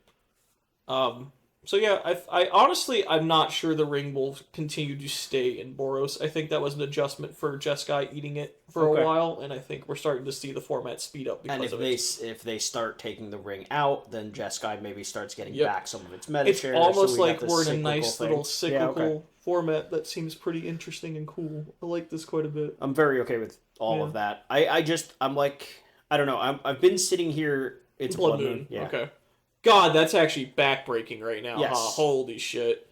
So yeah, I honestly, I'm not sure the ring will continue to stay in Boros. I think that was an adjustment for Jeskai eating it for a while, and I think we're starting to see the format speed up because and of it. if they start taking the ring out, then Jeskai maybe starts getting Yep. back some of its meta It's share. almost so we like have this we're in a nice cyclical little thing. cyclical format that seems pretty interesting and cool. I like this quite a bit. I'm very okay with all of that. I'm like, I don't know. I've been sitting here. It's Blood Moon. Yeah. Okay. God, that's actually backbreaking right now. Yes. Huh? Holy shit.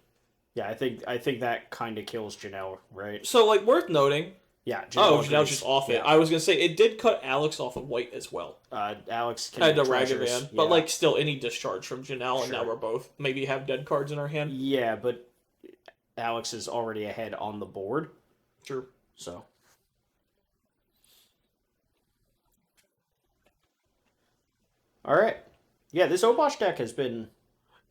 Yeah, I think that kind of kills Janelle, right? So, like, worth noting. Yeah. Janelle's just off it. Yeah. I was gonna say it did cut Alex off of white as well. Alex can Had the treasures. Ragavan, but like still any discharge from Janelle, and now Sure. we're both maybe have dead cards in our hand. Yeah, but Alex is already ahead on the board, Sure. so. All right. Yeah, this Obosh deck has been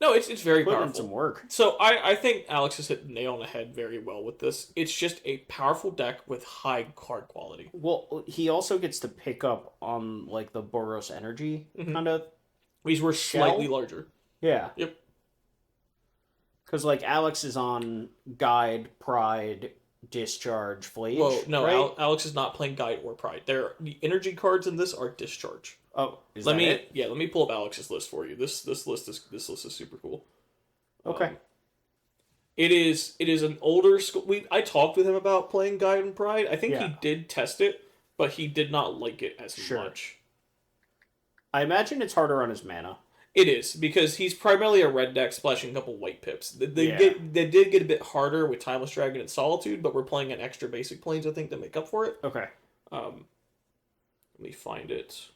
No, it's very putting in powerful. some work. So I think Alex has hit the nail on the head very well with this. It's just a powerful deck with high card quality. Well, he also gets to pick up on like the Boros energy kind of. These were slightly larger. Yeah. Yep. Because like Alex is on Guide, Pride, Discharge, Flage. Whoa, no, right? Alex is not playing Guide or Pride. The energy cards in this are Discharge. Oh, is let that me it? let me pull up Alex's list for you. This list is super cool. Okay. It is an older school. I talked with him about playing Guide and Pride. I think he did test it, but he did not like it as much. I imagine it's harder on his mana. It is because he's primarily a red deck splashing a couple white pips. They did get a bit harder with Timeless Dragon and Solitude, but we're playing an extra basic planes I think to make up for it. Okay. Let me find it.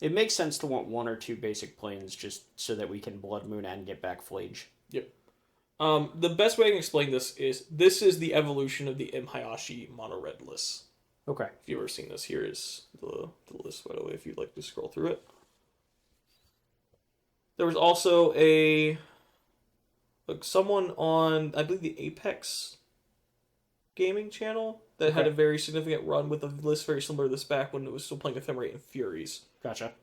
It makes sense to want 1 or 2 basic planes just so that we can Blood Moon and get back Flage. Yep. The best way I can explain this is the evolution of the M. Hayashi mono red list. Okay. If you've ever seen this, here is the list, by the way, if you'd like to scroll through it. There was also someone on, I believe, the Apex gaming channel that had a very significant run with a list very similar to this back when it was still playing Ephemerate and Furies. Gotcha.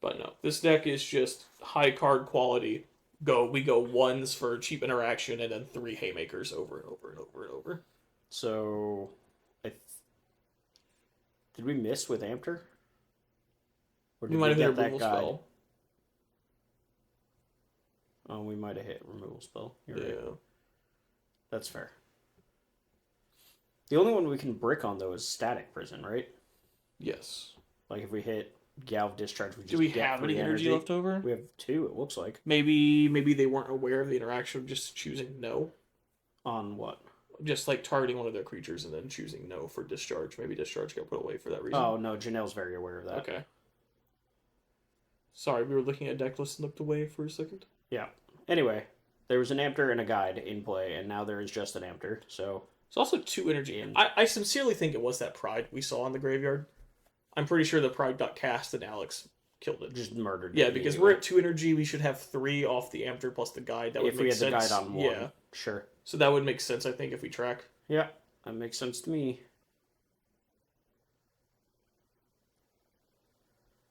But no, this deck is just high card quality. We go ones for cheap interaction and then 3 haymakers over and over and over and over. So, did we miss with Ampter? Or We might have hit a get that removal guide? spell. Oh, we might have hit removal spell. You're Yeah. right. That's fair. The only one we can brick on, though, is Static Prison, right? Yes. Like, if we hit Galv Discharge, we just Do we get have any free energy left over? We have 2, it looks like. Maybe they weren't aware of the interaction of just choosing no. On what? Just like targeting one of their creatures and then choosing no for discharge. Maybe discharge got put away for that reason. Oh, no, Janelle's very aware of that. Okay. Sorry, we were looking at deck list and looked away for a second. Yeah. Anyway, there was an Ampter and a Guide in play, and now there is just an Ampter, so... It's also 2 energy. I sincerely think it was that Pride we saw in the graveyard. I'm pretty sure the Pride got cast and Alex killed it. Just murdered it. Yeah, because we're at 2 energy, we should have 3 off the Ampter plus the Guide. That would if make we had sense. the Guide on 1. Yeah. Sure. So that would make sense, I think, if we track. Yeah, that makes sense to me.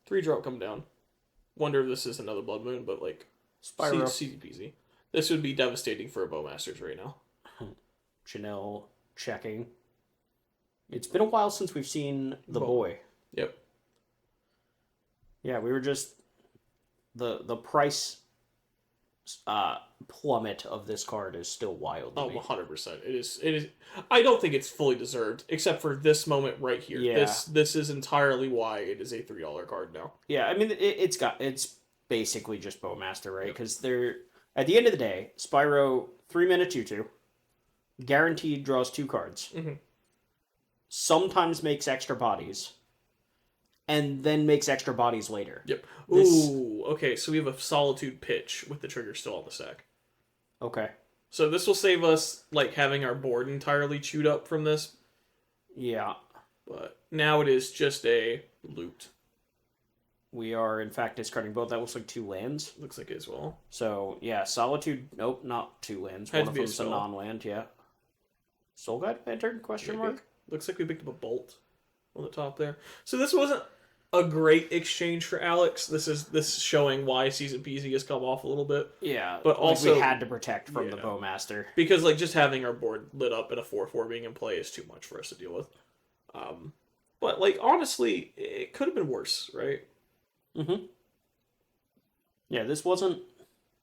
3-drop come down. Wonder if this is another Blood Moon, but like... Spyro. Easy peasy. This would be devastating for a Bowmasters right now. Janelle checking. It's been a while since we've seen the boy. Yep. Yeah, we were just... The price plummet of this card is still wild to me. 100%. It is. I don't think it's fully deserved, except for this moment right here. Yeah. This is entirely why it is a $3 card now. Yeah, I mean, it's basically just Bowmaster, right? Because they're... At the end of the day, Spyro, 3-mana 2/2, guaranteed draws 2 cards. Mm-hmm. Sometimes makes extra bodies. And then makes extra bodies later. Yep. Ooh, okay, so we have a Solitude pitch with the trigger still on the stack. Okay. So this will save us, like, having our board entirely chewed up from this. Yeah. But now it is just a loot. We are, in fact, discarding both. That looks like 2 lands. Looks like it as well. So, yeah, Solitude... Nope, not 2 lands. Had One to of be a them's a spell. non-land, yeah. Soul Guide Lantern? Question mark? Looks like we picked up a bolt on the top there. So this wasn't a great exchange for Alex. This is showing why Season Peasy has come off a little bit. Yeah, but like also we had to protect from the yeah. Bowmaster. Because like just having our board lit up and a 4/4 being in play is too much for us to deal with. But like honestly, it could have been worse, right? Mm-hmm. Yeah, this wasn't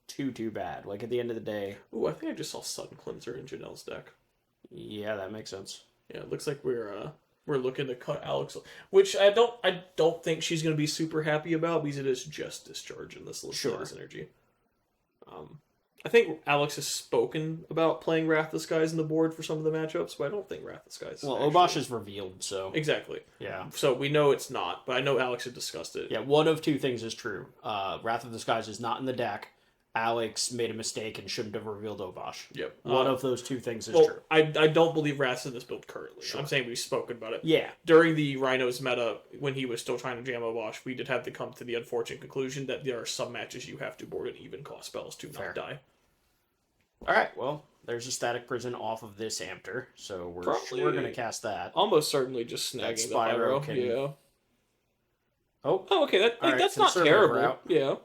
too bad. Like at the end of the day. Ooh, I think I just saw Sun Cleanser in Janelle's deck. Yeah, that makes sense. Yeah, it looks like we're looking to cut Alex, which I don't think she's going to be super happy about because it is just discharge in this this energy. I think Alex has spoken about playing Wrath of the Skies in the board for some of the matchups, but I don't think Wrath of the Skies. Well, Obosh is revealed, so exactly. Yeah. So we know it's not, but I know Alex had discussed it. Yeah, one of 2 things is true. Wrath of the Skies is not in the deck. Alex made a mistake and shouldn't have revealed Obosh. Yep. One of those 2 things is true. I don't believe Wrath's in this build currently. Sure. I'm saying we've spoken about it. Yeah. During the Rhinos meta, when he was still trying to jam Obosh, we did have to come to the unfortunate conclusion that there are some matches you have to board an even cost spells to Fair. not die. Alright, well, there's a Static Prison off of this Ampter, so we're going to cast that. Almost certainly just snagging the Pyro. Can... Yeah. Oh, okay. That's not terrible. Route. Yeah.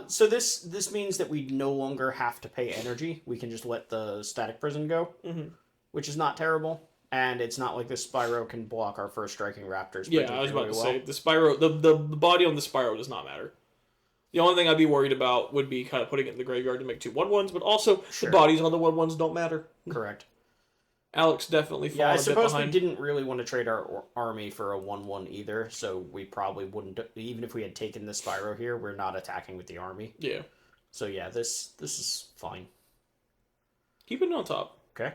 So this means that we no longer have to pay energy. We can just let the Static Prison go, which is not terrible. And it's not like the Spyro can block our first Striking Raptors. Yeah, I was about to say, the Spyro, the body on the Spyro does not matter. The only thing I'd be worried about would be kind of putting it in the graveyard to make 2 1/1s, but also the bodies on the 1/1s don't matter. Correct. Alex definitely fallen I a bit suppose behind. we didn't really want to trade our army for a 1/1 either, so we probably wouldn't. Even if we had taken the Spyro here, we're not attacking with the army. Yeah. So yeah, this is fine. Keep it on top. Okay.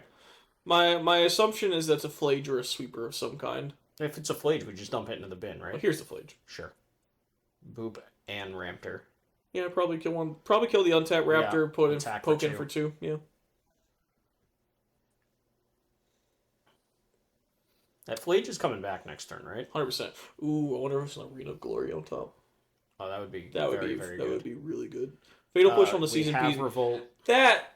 My assumption is that's a Flage or a Sweeper of some kind. If it's a Flage, we just dump it into the bin, right? Well, here's the Flage. Sure. Boop and Raptor. Yeah, probably kill one. Probably kill the untapped Raptor. Yeah, put in, attack poke for in 2. for 2. Yeah. That Flage is coming back next turn, right? 100%. Ooh, I wonder if it's an Arena of Glory on top. Oh, that would be Very good. That would be really good. Fatal Push on the season piece. Revolt. That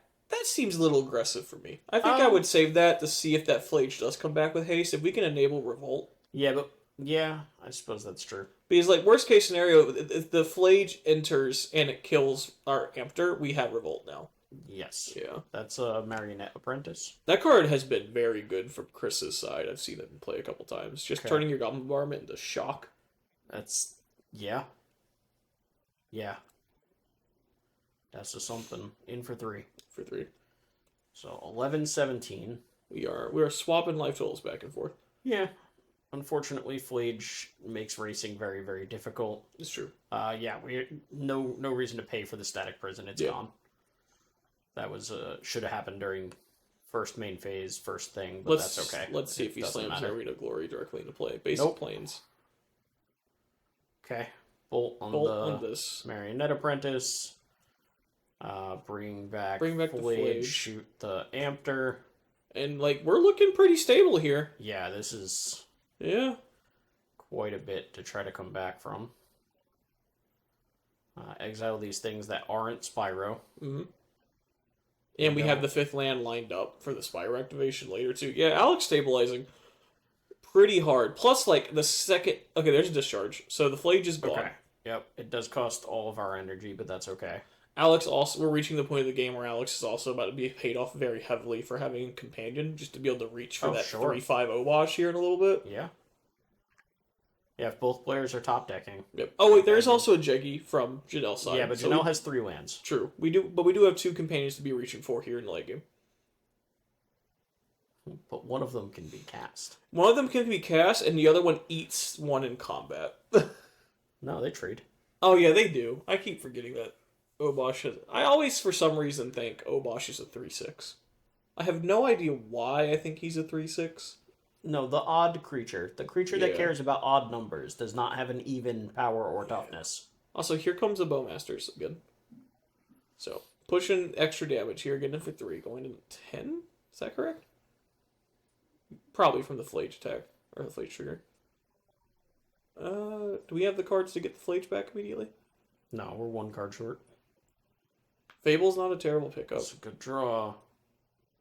seems a little aggressive for me. I think I would save that to see if that Flage does come back with haste. If we can enable Revolt. Yeah, I suppose that's true. Because, like, worst case scenario, if the Flage enters and it kills our Ampter, we have Revolt now. Yes. Yeah. That's a Marionette Apprentice. That card has been very good from Chris's side. I've seen it in play a couple times. Just turning your Goblin Bombardment into Shock. That's... Yeah. Yeah. That's just something. In for 3. For 3. So, 11-17. We are swapping life totals back and forth. Yeah. Unfortunately, Flage makes racing very, very difficult. It's true. Yeah, we no reason to pay for the Static Prison. It's gone. That was should have happened during first main phase, first thing, but that's okay. Let's see if he slams Arena of Glory directly into play. Basic planes. Okay. Bolt on this Marionette Apprentice. Bring back the Flage. Shoot the Ampter. And, like, we're looking pretty stable here. Yeah, this is... Yeah. Quite a bit to try to come back from. Exile these things that aren't Spyro. Mm-hmm. And we have the 5th land lined up for the Spyro activation later, too. Yeah, Alex stabilizing pretty hard. Plus, like, the second... Okay, there's a discharge. So the Flage is gone. Okay. Yep, it does cost all of our energy, but that's okay. Alex also... We're reaching the point of the game where Alex is also about to be paid off very heavily for having a companion, just to be able to reach for that 3/5 wash here in a little bit. Yeah. Yeah, if both players are top decking. Yep. Oh, wait, there is also a Jeggy from Janelle's side. Yeah, but Janelle has 3 lands. True. We do have 2 companions to be reaching for here in the late game. But one of them can be cast. One of them can be cast, and the other one eats one in combat. No, they trade. Oh, yeah, they do. I keep forgetting that Obosh is... I always, for some reason, think Obosh is a 3/6. I have no idea why I think he's a 3/6. No, the odd creature. The creature that cares about odd numbers does not have an even power or toughness. Also, here comes the Bowmasters again. So, pushing extra damage here, getting it for 3, going to 10? Is that correct? Probably from the Flage attack. Or the Flage trigger. Do we have the cards to get the Flage back immediately? No, we're 1 card short. Fable's not a terrible pickup. That's a good draw.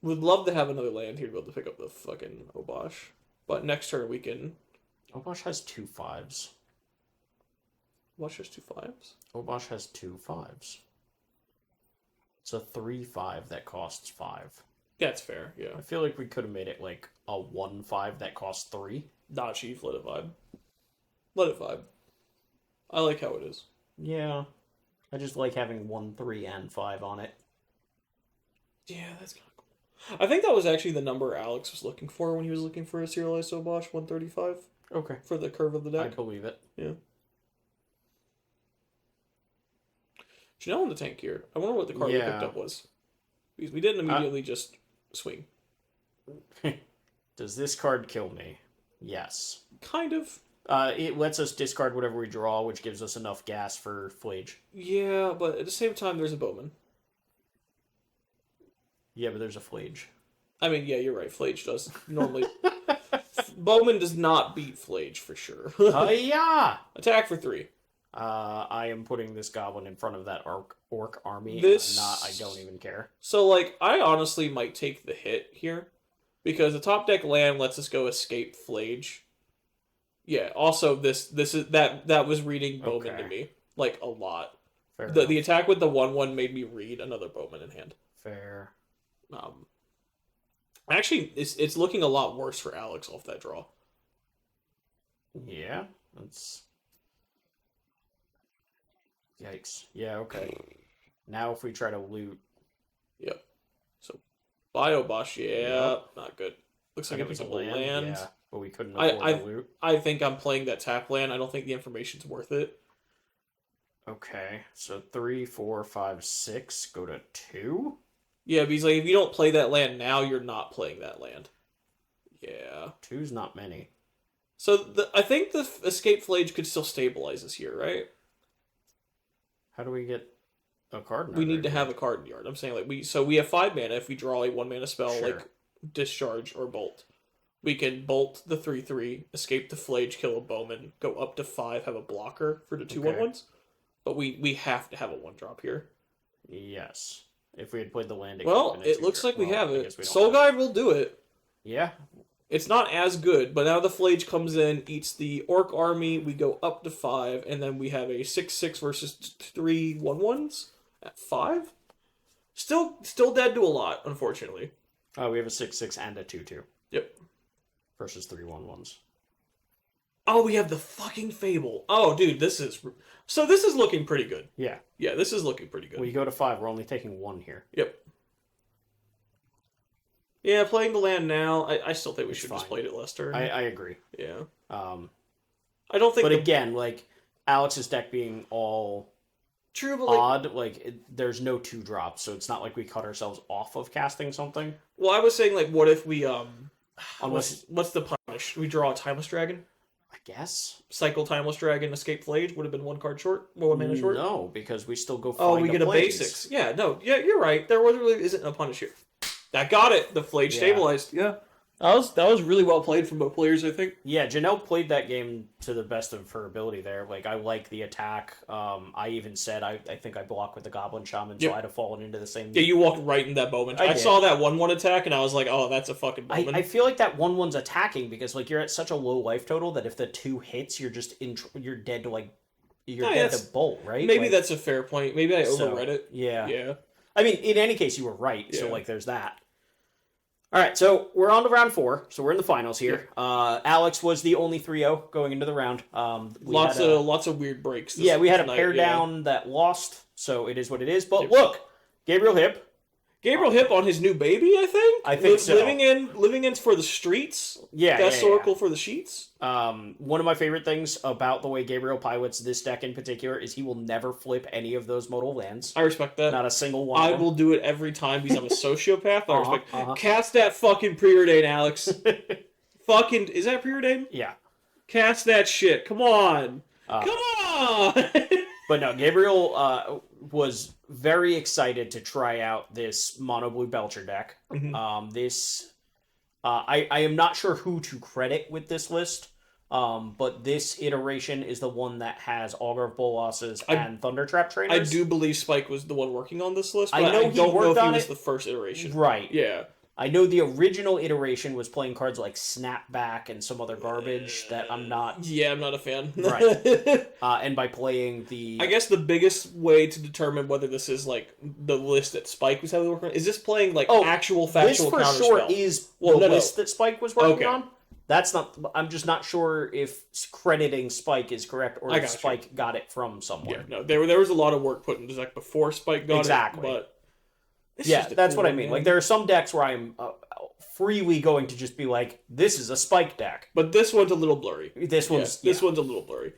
Would love to have another land here to be able to pick up the fucking Obosh. But next turn we can... Obosh has 2 5s. Obosh has 2 5s? Obosh has 2 5s. It's a 3/5 that costs 5. Yeah, it's fair, yeah. I feel like we could have made it like a 1/5 that costs 3. Nah, Chief, let it vibe. Let it vibe. I like how it is. Yeah. I just like having 1, 3, and 5 on it. Yeah, that's kind of cool. I think that was actually the number Alex was looking for when he was looking for a serialized Obosh, 135. Okay. For the curve of the I deck. believe it. Yeah. Janelle in the tank here. I wonder what the card we picked up was. Because we didn't immediately just swing. Does this card kill me? Yes. Kind of. It lets us discard whatever we draw, which gives us enough gas for Flage. Yeah, but at the same time, there's a Bowman. Yeah, but there's a Flage. I mean, yeah, you're right. Flage does normally... Bowman does not beat Flage, for sure. Yeah! Attack for 3. I am putting this goblin in front of that orc army. This... I don't even care. So, like, I honestly might take the hit here. Because the top deck land lets us go escape Flage. Yeah, also, this is... That was reading Bowman to me. Like, a lot. Fair The attack with the 1/1 made me read another Bowman in hand. Fair. Actually, it's looking a lot worse for Alex off that draw. Yeah, that's... Yikes. Yeah, okay. Now if we try to loot... Yep. So, Biobosh, yeah, Yep. not good. Looks like it it was was a a land, land. yeah, but we couldn't afford to loot. I think I'm playing that tap land. I don't think the information's worth it. Okay, so 3, 4, 5, 6, go to 2? Yeah, because like, if you don't play that land now, you're not playing that land. Yeah. 2's not many. So I think the Escape Flage could still stabilize us here, right? How do we get a card in our We need to graveyard? have a card in yard. I'm saying like we have 5 mana if we draw a 1 mana spell Sure. like Discharge or Bolt. We can bolt the 3/3, escape the Flage, kill a Bowman, go up to 5, have a blocker for the 2/1/1s. But we have to have a 1-drop here. Yes. If we had played the land... Well, it looks like we have I it. guess we don't Soul have Guide will do it. Yeah. It's not as good, but now the Flage comes in, eats the Orc army, we go up to 5, and then we have a 6/6 versus 3 1/1s at 5. Still dead to a lot, unfortunately. Oh, we have a 6/6 and a 2/2. Yep. Versus 3 1/1s. Oh, we have the fucking Fable. Oh, dude, this is looking pretty good. Yeah. Yeah, this is looking pretty good. We go to 5, we're only taking 1 here. Yep. Yeah, playing the land now, I still think we It's should have just fine. played it last turn. I agree. Yeah. I don't think... But again, like, Alex's deck being all True, but like... odd, like, there's no 2-drops, so it's not like we cut ourselves off of casting something. Well, I was saying, like, what if we, Unless... What's the punish? We draw a Timeless Dragon? I guess. Cycle Timeless Dragon, Escape Flage would have been 1 card short? 1 mana short? No, because we still go find Oh, we get a blaze. basics. Yeah, no, yeah, you're right. There really isn't a punish here. That got it. The Flage stabilized. Yeah. That was really well played from both players, I think. Yeah, Janelle played that game to the best of her ability there. Like, I like the attack. I even said I think I block with the Goblin Shaman, so Yep. I'd have fallen into the same... Yeah, you walked right in that Bowman. I did. saw that 1/1 attack, and I was like, oh, that's a fucking Bowman. I feel like that 1/1's attacking because, like, you're at such a low life total that if the 2 hits, you're just you're dead to, like... You're Yeah, dead that's- to bolt, right? Maybe Like, that's a fair point. Maybe I overread it. Yeah. Yeah. I mean, in any case, you were right, so, Yeah. like, there's that. All right, so we're on to round 4, so we're in the finals here. Alex was the only 3-0 going into the round. Lots of weird breaks. Yeah, we had a tonight, pair yeah. down that lost, so it is what it is. But Yep. look, Gabriel Hipp. Gabriel Hipp on his new baby, I think. I think so. Living in for the streets. Yeah, Best yeah, yeah. Oracle for the sheets. One of my favorite things about the way Gabriel pilots this deck in particular is he will never flip any of those modal lands. I respect that. Not a single one. I of them. will do it every time because I'm a sociopath. I respect. uh-huh. Cast that fucking preordain, Alex. Fucking is that preordain? Yeah. Cast that shit. Come on. Come on. But no, Gabriel was very excited to try out this mono blue Belcher deck. Mhm. This I am not sure who to credit with this list, but this iteration is the one that has Augur of Bolosses and Thundertrap I trainers. do believe Spike was the one working on this list, but I know I he don't know worked if he on was it. the first iteration. Right. Yeah. I know the original iteration was playing cards like Snapback and some other garbage that I'm not. Yeah, I'm not a fan. Right. And by playing the. I guess the biggest way to determine whether this is like the list that Spike was heavily working on is this playing like actual factual this for counterspell. sure is the list that Spike was working on. That's not. I'm just not sure if crediting Spike is correct or if Spike got it from somewhere. Yeah, no, there was a lot of work put into this deck before Spike got it. But yeah, that's what I mean. Like there are some decks where I'm freely going to just be like, this is a Spike deck. But this one's a little blurry. This one's a little blurry.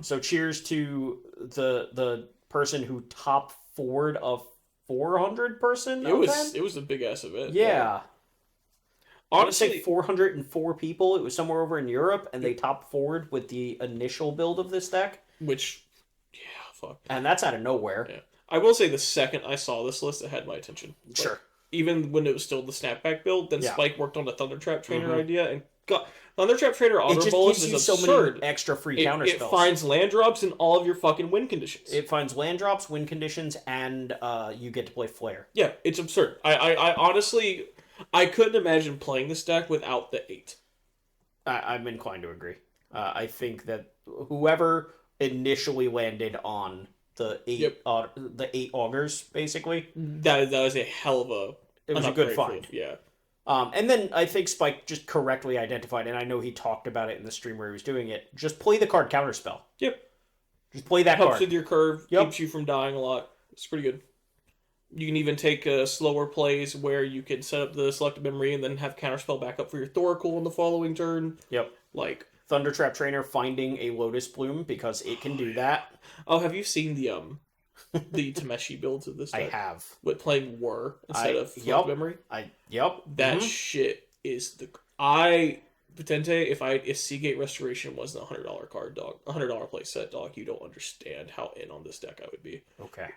So cheers to the person who top forward a 400 person event. It was a big ass event. Yeah. Honestly, I want to say 404 people. It was somewhere over in Europe, and they topped forward with the initial build of this deck. Which, yeah, fuck. And that's out of nowhere. Yeah. I will say the second I saw this list, it had my attention. Sure. Even when it was still the snapback build, then Spike worked on the Thundertrap Trainer idea, and Thundertrap Trainer Augur Bolus is absurd. So many extra free counter It spells. finds land drops in all of your fucking win conditions. It finds land drops, win conditions, and you get to play Flare. Yeah, it's absurd. I honestly, I couldn't imagine playing this deck without the 8. I'm inclined to agree. I think that whoever initially landed on the 8, the 8 augurs, basically, that was a hell of a. It was a good find. Yeah. And then I think Spike just correctly identified, and I know he talked about it in the stream where he was doing it. Just play the card Counterspell. Yep. Just play that Helps card. with your curve. Keeps you from dying a lot. It's pretty good. You can even take slower plays where you can set up the selected memory and then have Counterspell back up for your Thoracle in the following turn. Yep. Like Thundertrap Trainer finding a Lotus Bloom because it can do that. Oh, have you seen the Tameshi builds of this deck? I have. With playing Whir instead of memory? That shit is the... Potente, if Seagate Restoration wasn't a $100 card, dog, $100 play set, dog, you don't understand how in on this deck I would be. Okay.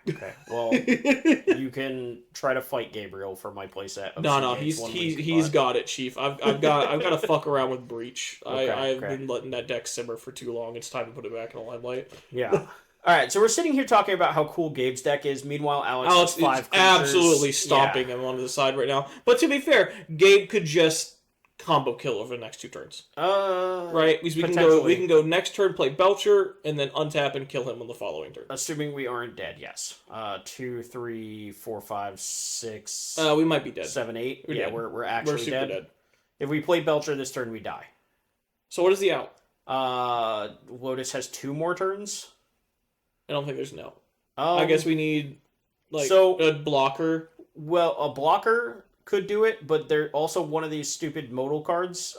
Well, you can try to fight Gabriel for my playset. No, he's got it, Chief. I've got to fuck around with Breach. I've been letting that deck simmer for too long. It's time to put it back in the limelight. Yeah. All right, so we're sitting here talking about how cool Gabe's deck is. Meanwhile, Alex has 5 creatures. Absolutely stomping him onto the side right now. But to be fair, Gabe could just combo kill over the next 2 turns. Right? Because we can go next turn, play Belcher, and then untap and kill him on the following turn. Assuming we aren't dead, yes. 2, 3, 4, 5, 6. We might be dead. 7, 8. We're yeah, dead. we're actually super dead. If we play Belcher this turn, we die. So what is the out? Lotus has 2 more turns. I don't think there's an out. I guess we need a blocker. Well, a blocker could do it, but they're also one of these stupid modal cards.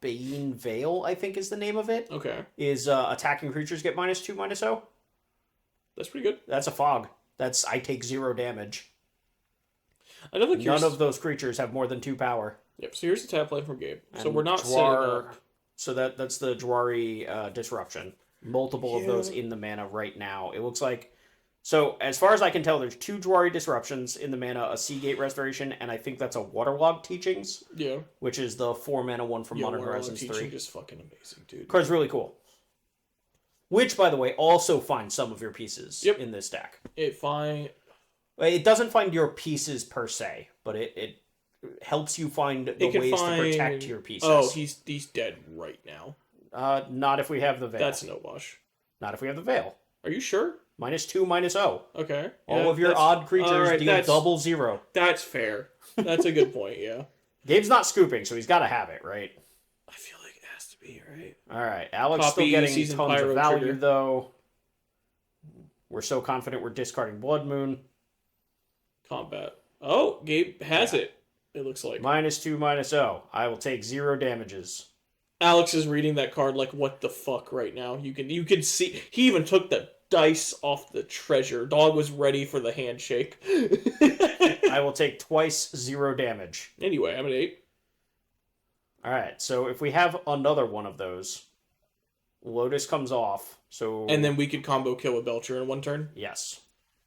Bane Veil, I think is the name of it. Okay. Is attacking creatures get -2, -0. That's pretty good. That's a fog. I take 0 damage. None of those creatures have more than 2 power. Yep. So here's the tap play from Gabe. So And we're not setting up. So that's the Jwari Disruption. Multiple of those in the mana right now. It looks like. So, as far as I can tell, there's 2 Jwari Disruptions in the mana, a Seagate Restoration, and I think that's a Waterlogged Teachings. Yeah. Which is the 4 mana one from Modern Horizons 3. Teaching is fucking amazing, dude. Card's really cool. Which, by the way, also finds some of your pieces in this deck. It doesn't find your pieces per se, but it helps you find the ways to protect your pieces. Oh, he's dead right now. Not if we have the Veil. That's no wash. Not if we have the Veil. Are you sure? -2, -0. Okay. All of your odd creatures deal double 0. That's fair. That's a good point, yeah. Gabe's not scooping, so he's got to have it, right? I feel like it has to be, right? All right. Alex still getting tons of value, though. We're so confident we're discarding Blood Moon. Combat. Oh, Gabe has it. It looks like. -2, -0. I will take 0 damages. Alex is reading that card like, what the fuck right now? You can see. He even took the dice off the treasure. Dog was ready for the handshake. I will take twice 0 damage. Anyway, I'm at 8. Alright, so if we have another one of those, Lotus comes off. And then we could combo kill with Belcher in 1 turn? Yes.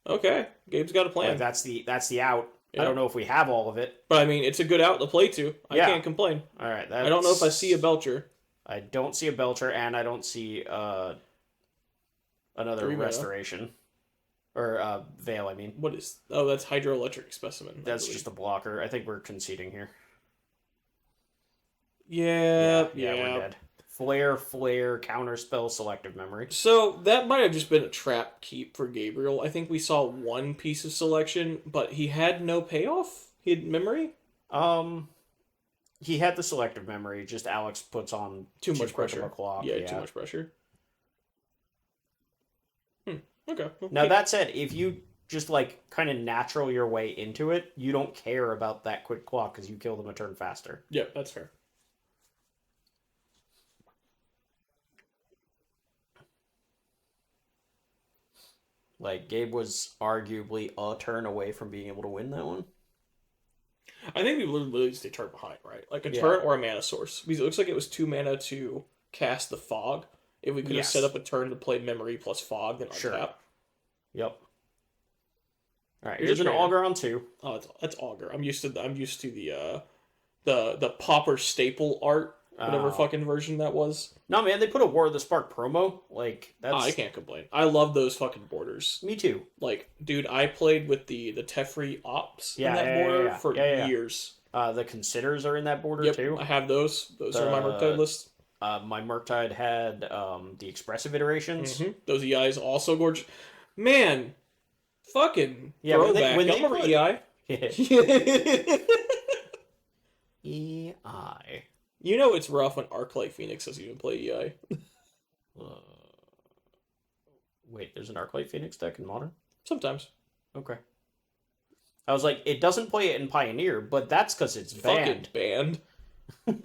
Okay. Gabe's got a plan. Like that's the out. Yeah. I don't know if we have all of it. But I mean, it's a good out to play to. I Yeah. can't complain. All right. I don't know if I see a Belcher. I don't see a Belcher, and I don't see another 3 mana. Restoration. Or Veil, I mean. What is... Oh, that's Hydroelectric Specimen. That's just a blocker. I think we're conceding here. Yeah, we're dead. Flare, Counterspell, Selective Memory. So, that might have just been a trap keep for Gabriel. I think we saw one piece of selection, but he had no payoff? He had memory? He had the Selective Memory, just Alex puts on Too much pressure. Clock. Yeah, too much pressure. Okay. Well, Now, that said, if you just, like, kind of natural your way into it, you don't care about that quick clock because you kill them a turn faster. Yeah, that's fair. Like, Gabe was arguably a turn away from being able to win that one. I think we literally stay turn behind, right? Like a Yeah. turn or a mana source. Because it looks like it was 2 mana to cast the fog. If we could have Yes. set up a turn to play memory plus fog, then Sure. untap. Yep. All right, Here's here's a an trainer. Augur on 2. Oh, that's Augur. I'm used to the Pauper staple art, whatever Oh. fucking version that was. No, man, they put a War of the Spark promo. Like, that's... I can't complain. I love those fucking borders. Me too. Like, dude, I played with the Teferi Ops in Yeah, that yeah, border yeah. for Yeah. years. The Considers are in that border, Yep, too. I have those. Those are my Murktide list. My Murktide had the Expressive Iterations. Those EIs also gorgeous. Man, fucking Yeah, when they- throwback. when Y'all they remember put- EI? EI. You know it's rough when Arclight Phoenix doesn't even play EI. Wait, there's an Arclight Phoenix deck in Modern? Sometimes. Okay. I was like, it doesn't play it in Pioneer, but that's because it's Fucking banned. banned.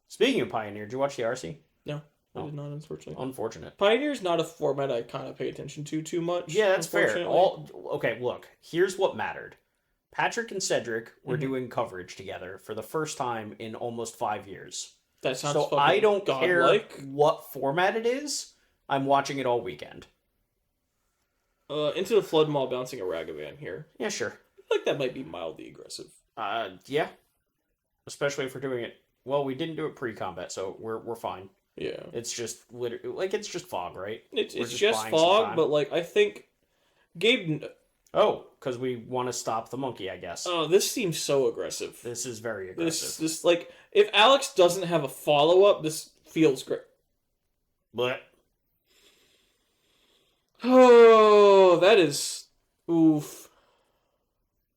Speaking of Pioneer, did you watch the RC? No, I Oh. did not, unfortunately. Unfortunate. Pioneer's not a format I kind of pay attention to too much. Yeah, that's fair. unfortunately. Okay, look. Here's what mattered. Patrick and Cedric were Mhm. doing coverage together for the first time in almost 5 years. That sounds So fucking I don't godlike. care what format it is. I'm watching it all weekend. Into the Flood Maw bouncing a Ragavan here. Yeah, sure. I feel like that might be mildly aggressive. Yeah. Especially if we're doing it. Well, we didn't do it pre-combat, so we're fine. Yeah. It's just literally like it's just fog, right? It's We're just just buying some fog, time. but like I think Gabe. Oh, because we want to stop the monkey, I guess. Oh, this seems so aggressive. This is very aggressive. This like if Alex doesn't have a follow up, this feels great. But Oh, that is oof.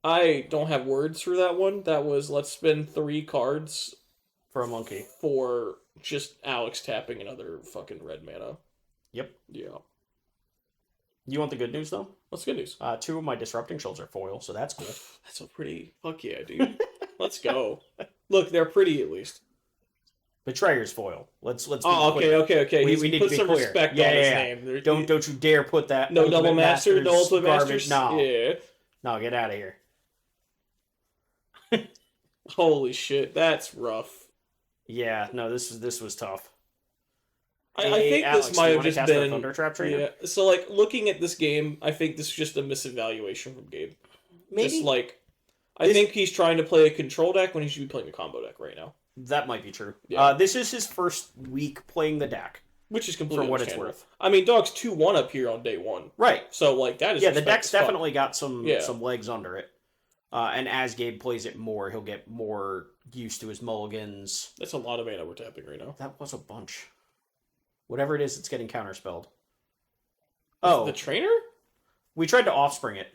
I don't have words for that one. That was let's spend 3 cards for a monkey. for just Alex tapping another fucking red mana. Yep. Yeah. You want the good news though? What's good news? 2 of my disrupting shields are foil, so that's cool. That's a pretty fuck yeah, dude. Let's go. Look, they're pretty at least. Betrayer's foil. Let's be Oh, clear. okay. We He's need put to be some clear. respect Yeah, on his yeah. name. There- Don't you dare put that no Ultimate double master, no Masters ultimate garbage. masters. No. Yeah. No, get out of here. Holy shit, that's rough. Yeah, no, this was tough. I Hey, think Alex, this do might you have wanna just cast our been Thunder Trap trainer? Yeah. So like looking at this game, I think this is just a misevaluation from Gabe. Maybe Just like I think he's trying to play a control deck when he should be playing a combo deck right now, that might be true. Yeah. This is his first week playing the deck. which is completely For what it's understandable. worth. I mean, Dog's 2-1 up here on day 1, Right. so like that is Yeah, the respect deck's as fuck. definitely got some Yeah. legs under it. And as Gabe plays it more, he'll get more used to his mulligans. That's a lot of mana we're tapping right now. That was a bunch. Whatever it is, it's getting counterspelled. Is it Oh, the trainer? we tried to offspring it.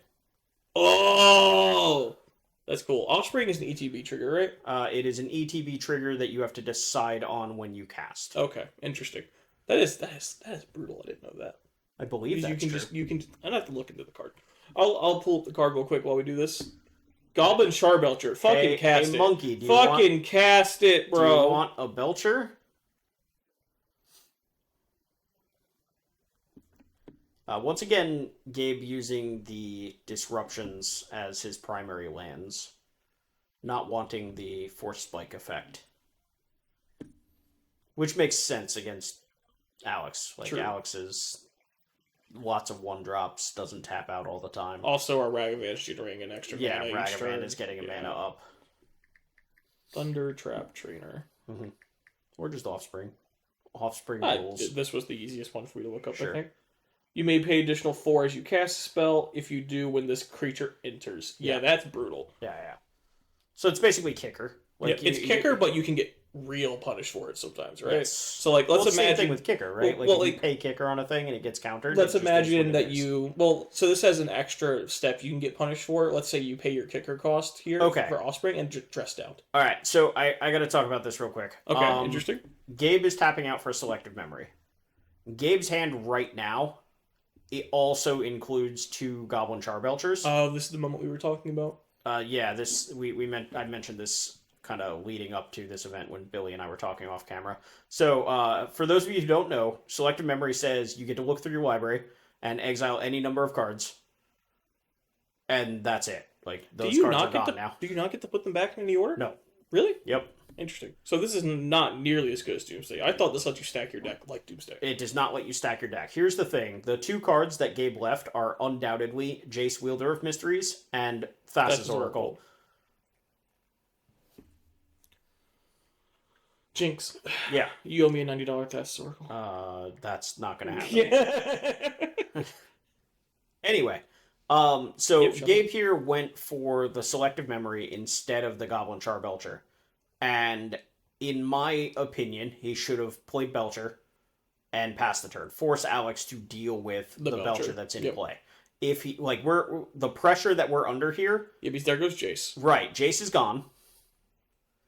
Oh, that's cool. Offspring is an ETB trigger, right? It is an ETB trigger that you have to decide on when you cast. Okay, interesting. That is brutal. I didn't know that. I believe that's true. I don't have to look into the card. I'll pull up the card real quick while we do this. Goblin Charbelcher, fucking cast it. Monkey, do you Fucking cast it, do bro. you want a Belcher? Once again, Gabe using the disruptions as his primary lands, not wanting the force spike effect, which makes sense against Alex. Like True. Alex is lots of 1-drops, doesn't tap out all the time. Also, our Ragavan generating an extra Yeah, mana each Ragavan turn. is getting a mana up. Thunder Trap Trainer. Mm-hmm. Or just Offspring. Offspring rules. This was the easiest one for you to look up, Sure. I think. You may pay additional 4 as you cast a spell. If you do, when this creature enters. Yeah, that's brutal. Yeah. So it's basically Kicker. Like it's Kicker, but you can get real punished for it sometimes, right? Yes. So, like, let's imagine... Same thing with Kicker, right? Well, if you pay Kicker on a thing and it gets countered. Let's imagine that you... Well, so this has an extra step you can get punished for. Let's say you pay your Kicker cost here for Offspring and dress down. All right, so I got to talk about this real quick. Okay, interesting. Gabe is tapping out for Selective Memory. Gabe's hand right now, it also includes 2 Goblin Charbelchers. Oh, this is the moment we were talking about? Yeah, this I mentioned this kind of leading up to this event when Billy and I were talking off camera. So, for those of you who don't know, Selective Memory says you get to look through your library and exile any number of cards, and that's it. Like, those cards are gone now. Do you not get to put them back in any order? No. Really? Yep. Interesting. So this is not nearly as good as Doomsday. I thought this let you stack your deck like Doomsday. It does not let you stack your deck. Here's the thing. The 2 cards that Gabe left are undoubtedly Jace, Wielder of Mysteries, and Thassa's Oracle. Jinx. Yeah. You owe me a $90 Thassa's Oracle. That's not going to happen. Yeah. Anyway, so Gabe here went for the Selective Memory instead of the Goblin Charbelcher. And in my opinion, he should have played Belcher and passed the turn. Force Alex to deal with the Belcher that's in play. If he we're the pressure that we're under here. Yeah, because there goes Jace. Right, Jace is gone.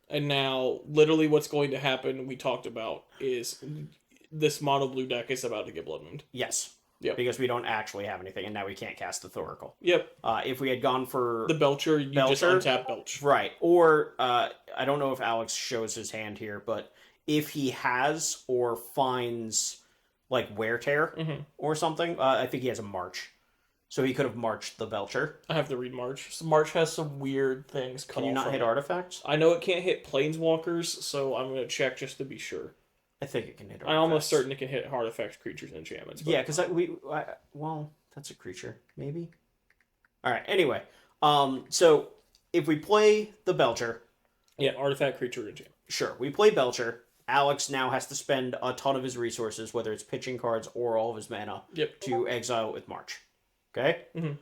And now, literally, what's going to happen? We talked about is this mono blue deck is about to get Blood Mooned. Yes. Yep. Because we don't actually have anything, and now we can't cast the Thoracle. Yep. If we had gone for the Belcher, you just untap Belch. Right. Or, I don't know if Alex shows his hand here, but if he has or finds, Wear Tear or something, I think he has a March. So he could have marched the Belcher. I have to read March. So March has some weird things. Can you not hit artifacts? I know it can't hit Planeswalkers, so I'm going to check just to be sure. I think it can hit artifacts. I'm almost certain it can hit artifacts, creatures, and enchantments. But... Yeah, because well, that's a creature, maybe. All right. Anyway, so if we play the Belcher, yeah, artifact, creature, enchantment. Sure, we play Belcher. Alex now has to spend a ton of his resources, whether it's pitching cards or all of his mana, to exile it with March. Okay. Mm-hmm.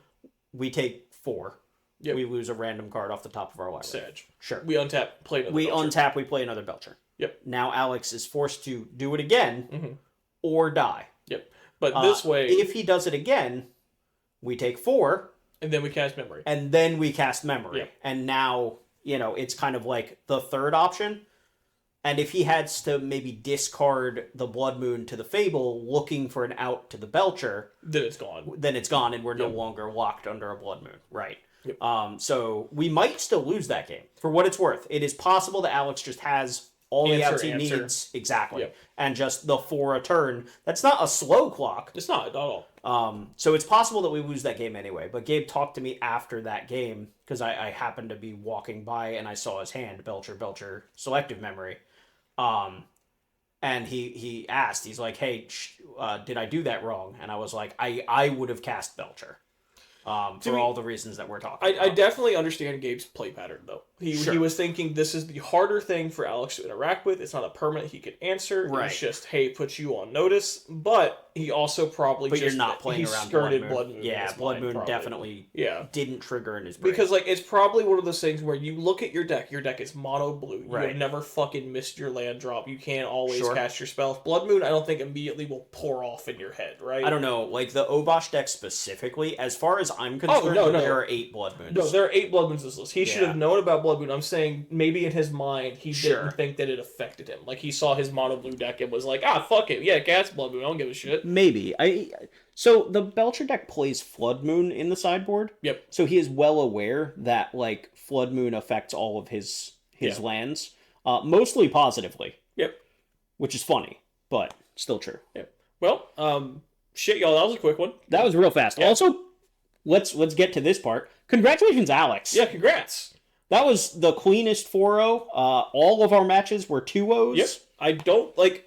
We take 4. Yep. We lose a random card off the top of our library. Sage. Sure. We untap, play another Belcher. Untap, we play another Belcher. Yep. Now Alex is forced to do it again or die. Yep. But this way... If he does it again, we take 4. And then we cast Memory. And then we cast Memory. Yep. And now, it's kind of like the third option. And if he has to maybe discard the Blood Moon to the Fable, looking for an out to the Belcher... Then it's gone. And we're no longer locked under a Blood Moon. Right. Yep. So we might still lose that game. For what it's worth, it is possible that Alex just has all the outs he needs. Exactly. Yep. And just the 4 a turn. That's not a slow clock. It's not at all. So it's possible that we lose that game anyway. But Gabe talked to me after that game, because I happened to be walking by and I saw his hand, Belcher, Selective Memory. And he asked, he's like, hey, did I do that wrong? And I was like, I would have cast Belcher. For all the reasons that we're talking about. I definitely understand Gabe's play pattern, though. He was thinking this is the harder thing for Alex to interact with. It's not a permanent he could answer. Right. It's just, hey, put you on notice. But he also probably you're not playing around skirted Blood Moon. Yeah, Blood Moon definitely didn't trigger in his brain. Because, it's probably one of those things where you look at your deck is mono blue. You have never fucking missed your land drop. You can't always cast your spells. Blood Moon, I don't think immediately will pour off in your head, right? I don't know. The Obosh deck specifically, as far as I'm concerned, there are 8 Blood Moons. No, there are 8 Blood Moons in this list. He should have known about Blood Moon. I'm saying maybe in his mind he didn't think that it affected him. He saw his mono blue deck and was like, fuck it. Yeah, cast Blood Moon. I don't give a shit. Maybe. So the Belcher deck plays Flood Moon in the sideboard. Yep. So he is well aware that Flood Moon affects all of his lands, mostly positively. Yep. Which is funny, but still true. Yep. Well, shit, y'all. That was a quick one. That was real fast. Yeah. Also, let's get to this part. Congratulations, Alex. Yeah, congrats. That was the cleanest 4-0. All of our matches were 2-0s. Yep.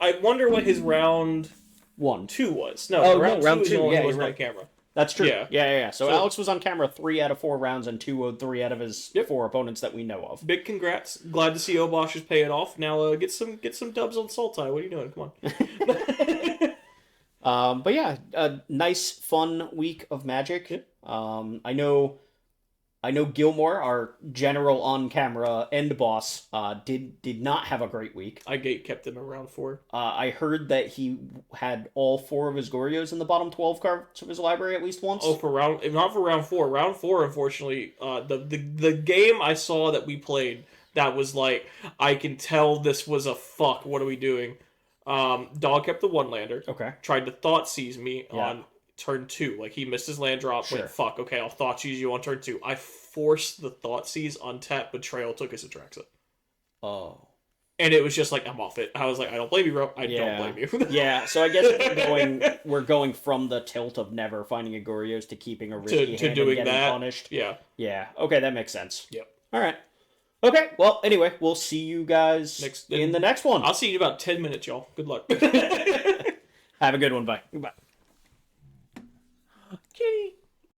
I wonder what his round 1? 2 was. No, Oh, round no, round 2 is the two, one yeah, who wasn't you're on right. camera. That's true. Yeah. Yeah. So So- Alex was on camera 3 out of 4 rounds and 2-0'd 3 out of his 4 opponents that we know of. Big congrats. Glad to see Obosh is paying off. Now get some dubs on Sultai. What are you doing? Come on. But yeah, a nice, fun week of Magic. Yep. I know Gilmore, our general on-camera end boss, did not have a great week. I gate kept him around 4. I heard that he had all 4 of his Gorios in the bottom 12 cards of his library at least once. Oh, not for round 4. Round 4, unfortunately, the game I saw that we played that was like, I can tell this was a fuck. What are we doing? Dog kept the 1-lander. Okay. Tried to thought seize me on turn 2. Like, he missed his land drop. Sure. Went, fuck, okay, I'll thought seize you on turn 2. I forced the thought seize, untap, Betrayal, took his Atraxa. Oh. And it was just like, I'm off it. I was like, I don't blame you, bro. I don't blame you. Yeah, so I guess we're going from the tilt of never finding a Gorios to keeping a risky to hand doing and getting that. punished. Yeah. Yeah. Okay, that makes sense. Yep. All right. Okay. Well, anyway, we'll see you guys in the next one. I'll see you in about 10 minutes, y'all. Good luck. Have a good one. Bye. Goodbye. Kitty.